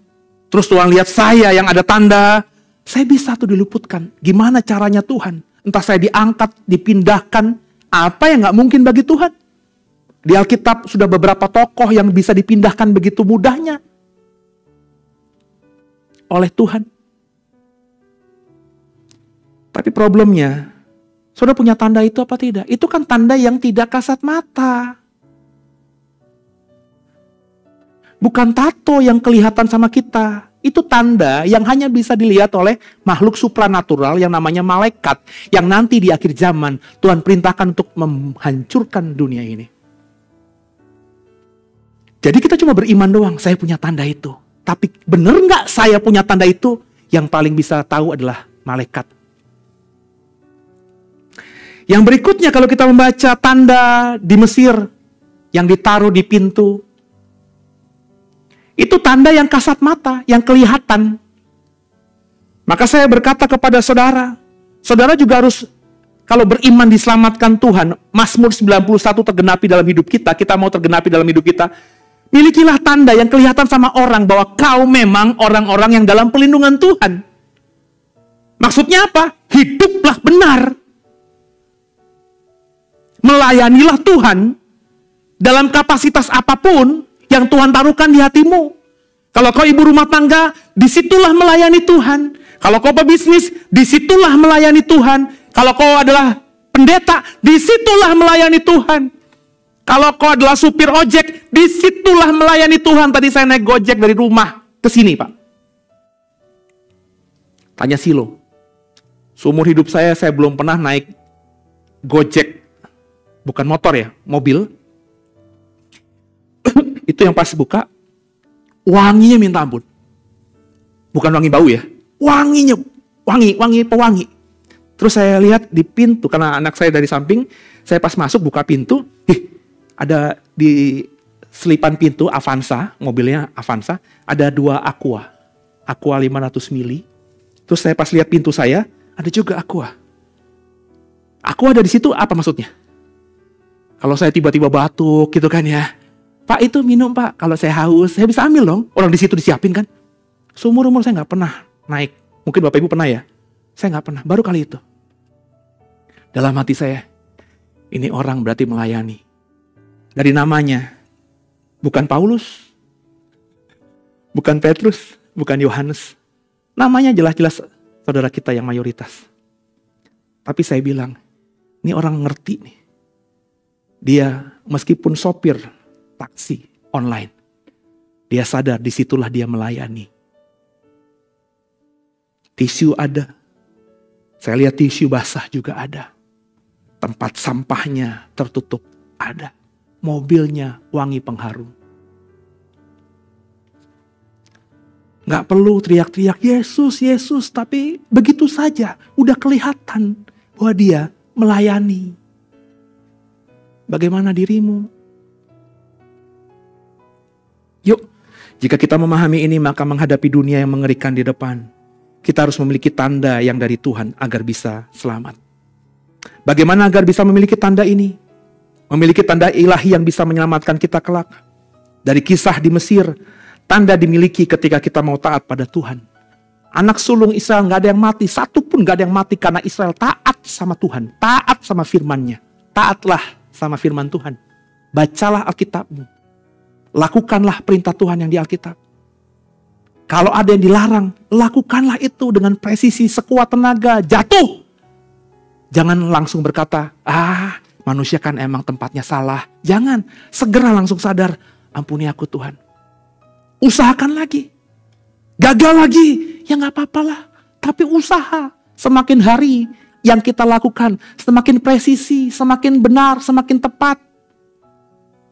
terus Tuhan lihat saya yang ada tanda, saya bisa tuh diluputkan. Gimana caranya Tuhan? Entah saya diangkat, dipindahkan, apa yang gak mungkin bagi Tuhan? Di Alkitab sudah beberapa tokoh yang bisa dipindahkan begitu mudahnya oleh Tuhan. Tapi problemnya, saudara punya tanda itu apa tidak? Itu kan tanda yang tidak kasat mata. Bukan tato yang kelihatan sama kita. Itu tanda yang hanya bisa dilihat oleh makhluk supranatural yang namanya malaikat. Yang nanti di akhir zaman Tuhan perintahkan untuk menghancurkan dunia ini. Jadi kita cuma beriman doang, saya punya tanda itu. Tapi benar nggak saya punya tanda itu? Yang paling bisa tahu adalah malaikat. Yang berikutnya kalau kita membaca tanda di Mesir yang ditaruh di pintu. Itu tanda yang kasat mata, yang kelihatan. Maka saya berkata kepada saudara, saudara juga harus, kalau beriman diselamatkan Tuhan, Mazmur 91 tergenapi dalam hidup kita, kita mau tergenapi dalam hidup kita, milikilah tanda yang kelihatan sama orang bahwa kau memang orang-orang yang dalam perlindungan Tuhan. Maksudnya apa? Hiduplah benar. Melayanilah Tuhan dalam kapasitas apapun yang Tuhan taruhkan di hatimu. Kalau kau ibu rumah tangga, disitulah melayani Tuhan. Kalau kau pebisnis, disitulah melayani Tuhan. Kalau kau adalah pendeta, disitulah melayani Tuhan. Kalau kau adalah supir ojek, disitulah melayani Tuhan. Tadi saya naik Gojek dari rumah ke sini, Pak. Tanya Silo. Seumur hidup saya belum pernah naik Gojek. Bukan motor ya, mobil. Itu yang pas buka, wanginya minta ampun. Bukan wangi bau ya, wanginya, wangi pewangi. Terus saya lihat di pintu, karena anak saya dari samping, saya pas masuk buka pintu, ada di selipan pintu Avanza, mobilnya Avanza, ada 2 Aqua 500 mili. Terus saya pas lihat pintu saya, ada juga Aqua. Aqua ada di situ, apa maksudnya? Kalau saya tiba-tiba batuk gitu kan ya, Pak itu minum Pak, kalau saya haus, saya bisa ambil dong. Orang di situ disiapin kan. Seumur-umur saya nggak pernah naik. Mungkin Bapak Ibu pernah ya. Saya nggak pernah, baru kali itu. Dalam hati saya, ini orang berarti melayani. Dari namanya, bukan Paulus, bukan Petrus, bukan Yohanes. Namanya jelas-jelas saudara kita yang mayoritas. Tapi saya bilang, ini orang ngerti nih. Dia meskipun sopir taksi online, dia sadar disitulah dia melayani. Tisu ada. Saya lihat tisu basah juga ada. Tempat sampahnya tertutup ada. Mobilnya wangi pengharum. Gak perlu teriak-teriak Yesus, Yesus. Tapi begitu saja udah kelihatan bahwa dia melayani. Bagaimana dirimu? Yuk, jika kita memahami ini maka menghadapi dunia yang mengerikan di depan, kita harus memiliki tanda yang dari Tuhan agar bisa selamat. Bagaimana agar bisa memiliki tanda ini? Memiliki tanda ilahi yang bisa menyelamatkan kita kelak. Dari kisah di Mesir, tanda dimiliki ketika kita mau taat pada Tuhan. Anak sulung Israel gak ada yang mati, satu pun gak ada yang mati karena Israel taat sama Tuhan, taat sama firman-Nya. Taatlah sama firman Tuhan. Bacalah Alkitabmu. Lakukanlah perintah Tuhan yang di Alkitab. Kalau ada yang dilarang, lakukanlah itu dengan presisi sekuat tenaga. Jatuh. Jangan langsung berkata, manusia kan emang tempatnya salah. Jangan, segera langsung sadar, ampuni aku Tuhan. Usahakan lagi. Gagal lagi, ya gak apa-apalah. Tapi usaha, semakin hari yang kita lakukan, semakin presisi, semakin benar, semakin tepat.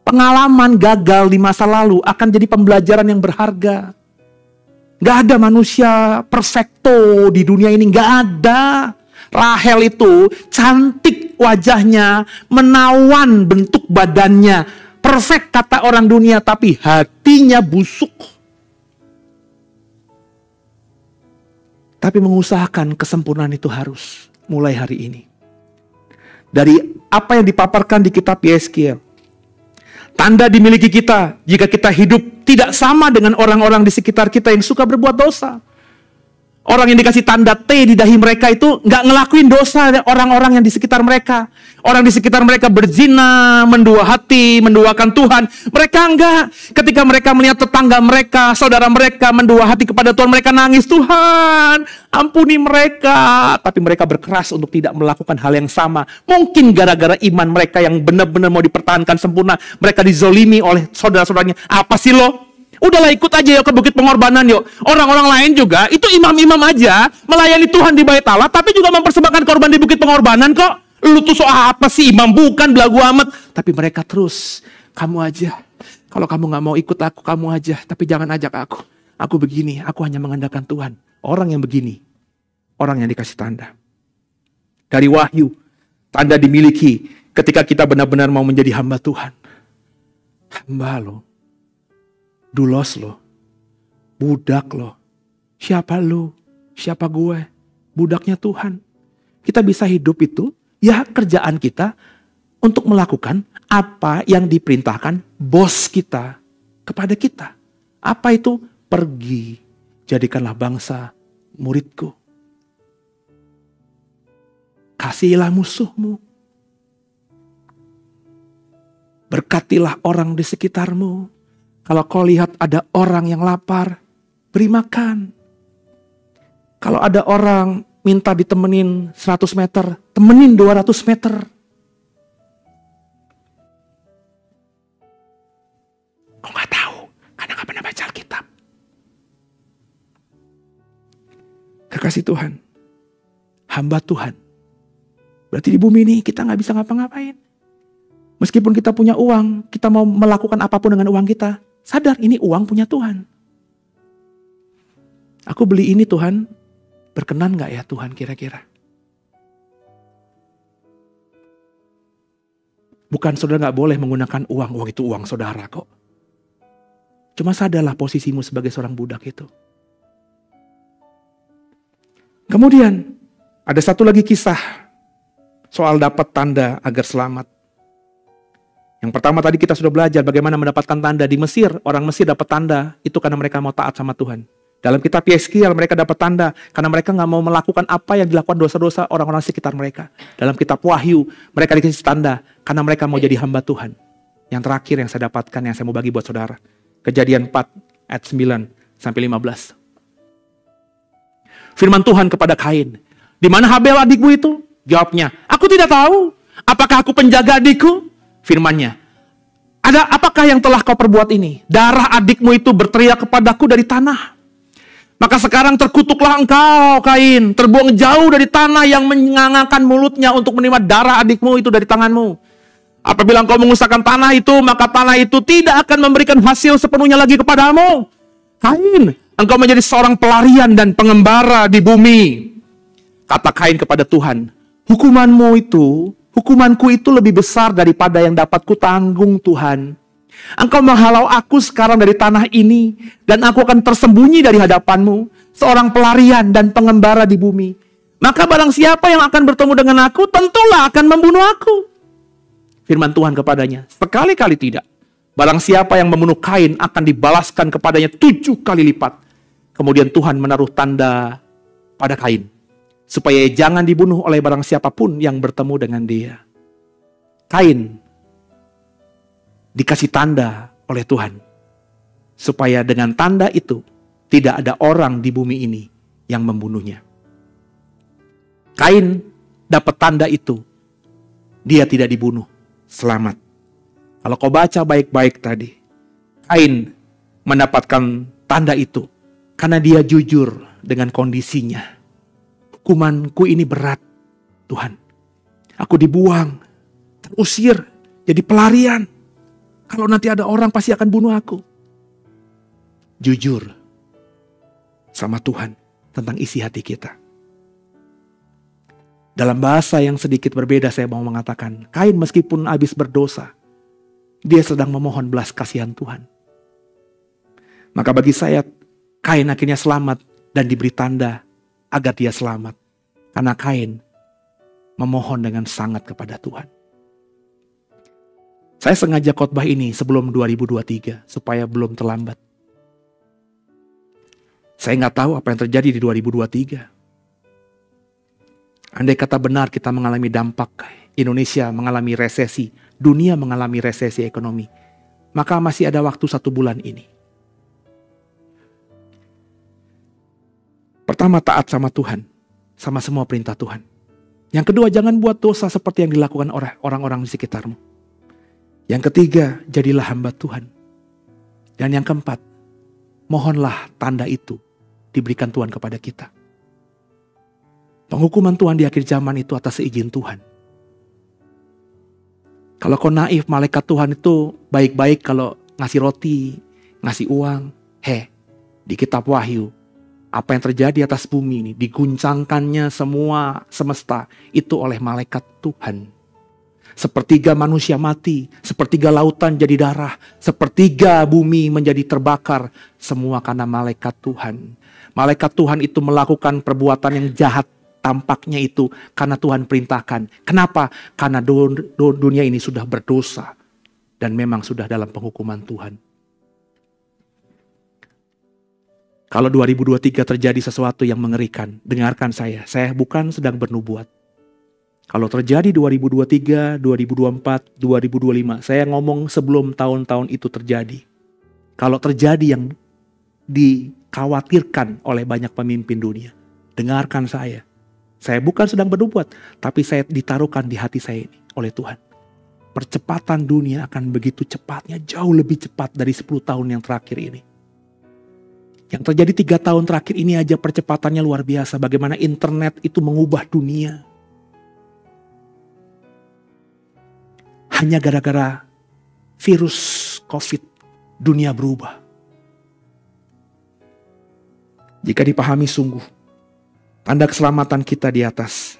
Pengalaman gagal di masa lalu akan jadi pembelajaran yang berharga. Gak ada manusia perfecto di dunia ini, gak ada. Rahel itu cantik wajahnya, menawan bentuk badannya, perfect kata orang dunia, tapi hatinya busuk. Tapi mengusahakan kesempurnaan itu harus mulai hari ini. Dari apa yang dipaparkan di kitab Yeskiel, tanda dimiliki kita jika kita hidup tidak sama dengan orang-orang di sekitar kita yang suka berbuat dosa. Orang yang dikasih tanda T di dahi mereka itu nggak ngelakuin dosa orang-orang yang di sekitar mereka. Orang di sekitar mereka berzina, mendua hati, menduakan Tuhan. Mereka enggak. Ketika mereka melihat tetangga mereka, saudara mereka mendua hati kepada Tuhan, mereka nangis, Tuhan, ampuni mereka. Tapi mereka berkeras untuk tidak melakukan hal yang sama. Mungkin gara-gara iman mereka yang benar-benar mau dipertahankan sempurna, mereka dizolimi oleh saudara-saudaranya. Apa sih lo? Udahlah ikut aja yuk ke Bukit Pengorbanan yuk. Orang-orang lain juga, itu imam-imam aja, melayani Tuhan di Bait Allah, tapi juga mempersembahkan korban di Bukit Pengorbanan kok. Lu tuh soal apa sih, imam bukan, belagu amat. Tapi mereka terus, kamu aja. Kalau kamu gak mau ikut aku, kamu aja. Tapi jangan ajak aku. Aku begini, aku hanya mengandalkan Tuhan. Orang yang begini, orang yang dikasih tanda. Dari Wahyu, tanda dimiliki ketika kita benar-benar mau menjadi hamba Tuhan. Hamba lo. Dulos lo, budak lo, siapa lo, siapa gue, budaknya Tuhan. Kita bisa hidup itu, ya kerjaan kita untuk melakukan apa yang diperintahkan bos kita kepada kita. Apa itu? Pergi, jadikanlah bangsa muridku. Kasihilah musuhmu. Berkatilah orang di sekitarmu. Kalau kau lihat ada orang yang lapar, beri makan. Kalau ada orang minta ditemenin 100 meter, temenin 200 meter. Kau gak tahu, karena gak pernah baca Alkitab. Kekasih Tuhan, hamba Tuhan. Berarti di bumi ini kita gak bisa ngapa-ngapain. Meskipun kita punya uang, kita mau melakukan apapun dengan uang kita. Sadar ini uang punya Tuhan. Aku beli ini Tuhan, berkenan gak ya Tuhan kira-kira? Bukan saudara gak boleh menggunakan uang itu uang saudara kok. Cuma sadarlah posisimu sebagai seorang budak itu. Kemudian ada satu lagi kisah soal dapat tanda agar selamat. Yang pertama tadi kita sudah belajar bagaimana mendapatkan tanda di Mesir. Orang Mesir dapat tanda itu karena mereka mau taat sama Tuhan. Dalam kitab Yeskiel mereka dapat tanda karena mereka gak mau melakukan apa yang dilakukan dosa-dosa orang-orang sekitar mereka. Dalam kitab Wahyu mereka dikasih tanda karena mereka mau jadi hamba Tuhan. Yang terakhir yang saya dapatkan, yang saya mau bagi buat saudara. Kejadian 4 ayat 9 sampai 15. Firman Tuhan kepada Kain. Di mana Habel adikmu itu? Jawabnya, aku tidak tahu. Apakah aku penjaga adikku? Firman-Nya, apakah yang telah kau perbuat ini? Darah adikmu itu berteriak kepadaku dari tanah. Maka sekarang terkutuklah engkau, Kain. Terbuang jauh dari tanah yang mengangakan mulutnya untuk menerima darah adikmu itu dari tanganmu. Apabila engkau mengusahakan tanah itu, maka tanah itu tidak akan memberikan hasil sepenuhnya lagi kepadamu. Kain, engkau menjadi seorang pelarian dan pengembara di bumi. Kata Kain kepada Tuhan, hukumanku itu lebih besar daripada yang dapat kutanggung Tuhan. Engkau menghalau aku sekarang dari tanah ini, dan aku akan tersembunyi dari hadapanmu, seorang pelarian dan pengembara di bumi. Maka barang siapa yang akan bertemu dengan aku, tentulah akan membunuh aku. Firman Tuhan kepadanya, sekali-kali tidak. Barang siapa yang membunuh Kain akan dibalaskan kepadanya 7 kali lipat. Kemudian Tuhan menaruh tanda pada Kain, supaya jangan dibunuh oleh barang siapapun yang bertemu dengan dia. Kain dikasih tanda oleh Tuhan, supaya dengan tanda itu tidak ada orang di bumi ini yang membunuhnya. Kain dapat tanda itu, dia tidak dibunuh, selamat. Kalau kau baca baik-baik tadi, Kain mendapatkan tanda itu karena dia jujur dengan kondisinya. Hukumanku ini berat, Tuhan. Aku dibuang, terusir, jadi pelarian. Kalau nanti ada orang pasti akan bunuh aku. Jujur. sama Tuhan tentang isi hati kita. Dalam bahasa yang sedikit berbeda saya mau mengatakan, Kain meskipun habis berdosa, dia sedang memohon belas kasihan Tuhan. Maka bagi saya, Kain akhirnya selamat dan diberi tanda agar dia selamat. Karena Kain memohon dengan sangat kepada Tuhan. Saya sengaja khotbah ini sebelum 2023 supaya belum terlambat. Saya nggak tahu apa yang terjadi di 2023. Andai kata benar kita mengalami dampak, Indonesia mengalami resesi, dunia mengalami resesi ekonomi, maka masih ada waktu 1 bulan ini. Pertama, taat sama Tuhan, sama semua perintah Tuhan. Yang kedua, jangan buat dosa seperti yang dilakukan orang-orang di sekitarmu. Yang ketiga, jadilah hamba Tuhan. Dan yang keempat, mohonlah tanda itu diberikan Tuhan kepada kita. Penghukuman Tuhan di akhir zaman itu atas seizin Tuhan. Kalau kau naif, malaikat Tuhan itu baik-baik kalau ngasih roti, ngasih uang. Di kitab Wahyu, apa yang terjadi atas bumi ini, diguncangkannya semua semesta itu oleh malaikat Tuhan. Sepertiga manusia mati, sepertiga lautan jadi darah, sepertiga bumi menjadi terbakar. Semua karena malaikat Tuhan. Malaikat Tuhan itu melakukan perbuatan yang jahat. Tampaknya itu karena Tuhan perintahkan. Kenapa? Karena dunia ini sudah berdosa. Dan memang sudah dalam penghukuman Tuhan. Kalau 2023 terjadi sesuatu yang mengerikan, dengarkan saya. Saya bukan sedang bernubuat. Kalau terjadi 2023, 2024, 2025, saya ngomong sebelum tahun-tahun itu terjadi. Kalau terjadi yang dikhawatirkan oleh banyak pemimpin dunia, dengarkan saya. Saya bukan sedang bernubuat, tapi saya ditaruhkan di hati saya ini oleh Tuhan. Percepatan dunia akan begitu cepatnya, jauh lebih cepat dari 10 tahun yang terakhir ini. Yang terjadi 3 tahun terakhir ini aja percepatannya luar biasa. Bagaimana internet itu mengubah dunia. Hanya gara-gara virus COVID, dunia berubah. Jika dipahami sungguh, tanda keselamatan kita di atas.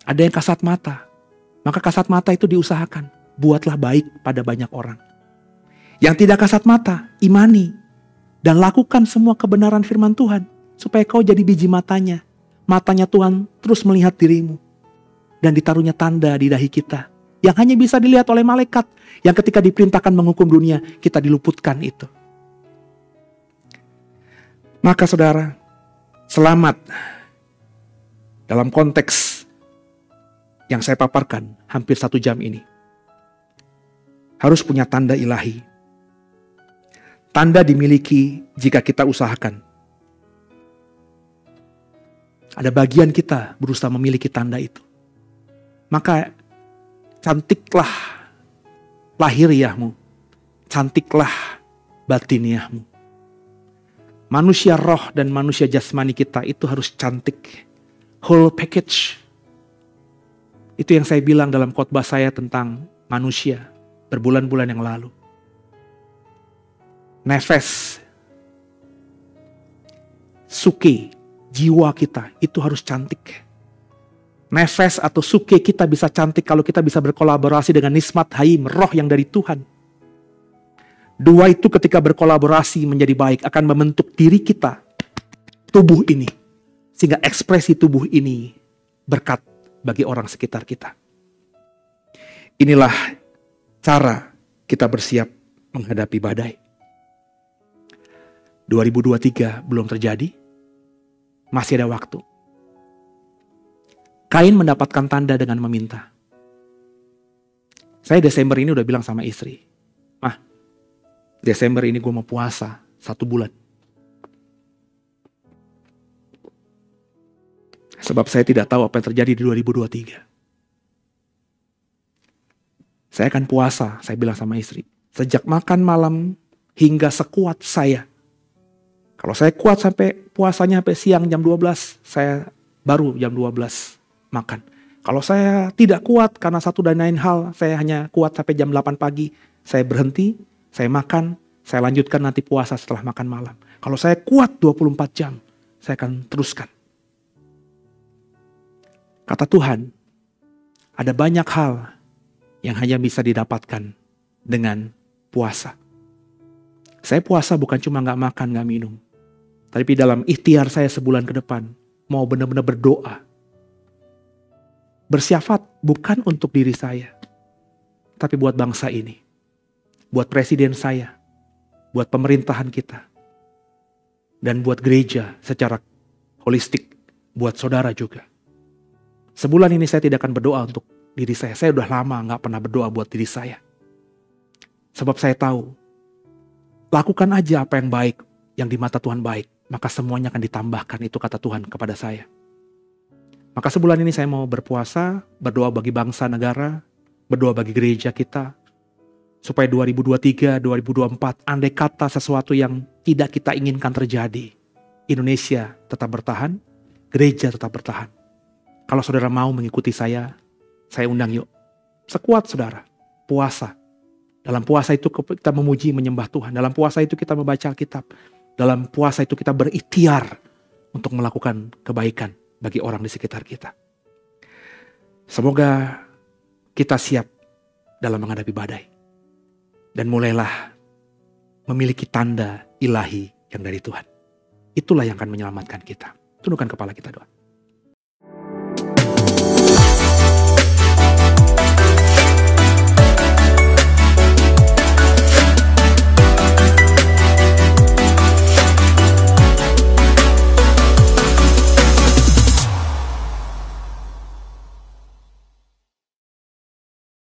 Ada yang kasat mata. Maka kasat mata itu diusahakan. Buatlah baik pada banyak orang. Yang tidak kasat mata, imani. Dan lakukan semua kebenaran firman Tuhan. Supaya kau jadi biji matanya. Matanya Tuhan terus melihat dirimu. Dan ditaruhnya tanda di dahi kita. Yang hanya bisa dilihat oleh malaikat. Yang ketika diperintahkan menghukum dunia, kita diluputkan itu. Maka saudara, selamat dalam konteks yang saya paparkan hampir 1 jam ini. Harus punya tanda ilahi. Tanda dimiliki jika kita usahakan. Ada bagian kita berusaha memiliki tanda itu. Maka cantiklah lahiriahmu. Cantiklah batiniahmu. Manusia roh dan manusia jasmani kita itu harus cantik. Whole package. Itu yang saya bilang dalam khotbah saya tentang manusia berbulan-bulan yang lalu. Nefes, suke, jiwa kita itu harus cantik. Nefes atau suke kita bisa cantik kalau kita bisa berkolaborasi dengan nismat haim, roh yang dari Tuhan. Dua itu ketika berkolaborasi menjadi baik akan membentuk diri kita, tubuh ini. Sehingga ekspresi tubuh ini berkat bagi orang sekitar kita. Inilah cara kita bersiap menghadapi badai. 2023 belum terjadi, masih ada waktu. Kain mendapatkan tanda dengan meminta. Saya Desember ini udah bilang sama istri, Desember ini gue mau puasa 1 bulan. Sebab saya tidak tahu apa yang terjadi di 2023. Saya akan puasa, saya bilang sama istri. Sejak makan malam hingga sekuat saya. Kalau saya kuat sampai puasanya sampai siang jam 12, saya baru jam 12 makan. Kalau saya tidak kuat karena satu dan lain hal, saya hanya kuat sampai jam 8 pagi, saya berhenti. Saya makan, saya lanjutkan nanti puasa setelah makan malam. Kalau saya kuat 24 jam, saya akan teruskan. Kata Tuhan, ada banyak hal yang hanya bisa didapatkan dengan puasa. Saya puasa bukan cuma gak makan, gak minum. Tapi dalam ikhtiar saya sebulan ke depan, mau benar-benar berdoa. Bersyafat bukan untuk diri saya, tapi buat bangsa ini. Buat presiden saya, buat pemerintahan kita. Dan buat gereja secara holistik, buat saudara juga. Sebulan ini saya tidak akan berdoa untuk diri saya. Saya udah lama gak pernah berdoa buat diri saya. Sebab saya tahu, lakukan aja apa yang baik, yang di mata Tuhan baik. Maka semuanya akan ditambahkan, itu kata Tuhan kepada saya. Maka sebulan ini saya mau berpuasa, berdoa bagi bangsa negara, berdoa bagi gereja kita. Supaya 2023, 2024, andai kata sesuatu yang tidak kita inginkan terjadi. Indonesia tetap bertahan, gereja tetap bertahan. Kalau saudara mau mengikuti saya undang yuk. Sekuat saudara, puasa. Dalam puasa itu kita memuji, menyembah Tuhan. Dalam puasa itu kita membaca Alkitab. Dalam puasa itu kita berikhtiar untuk melakukan kebaikan bagi orang di sekitar kita. Semoga kita siap dalam menghadapi badai. Dan mulailah memiliki tanda ilahi yang dari Tuhan. Itulah yang akan menyelamatkan kita. Tundukkan kepala kita, doa.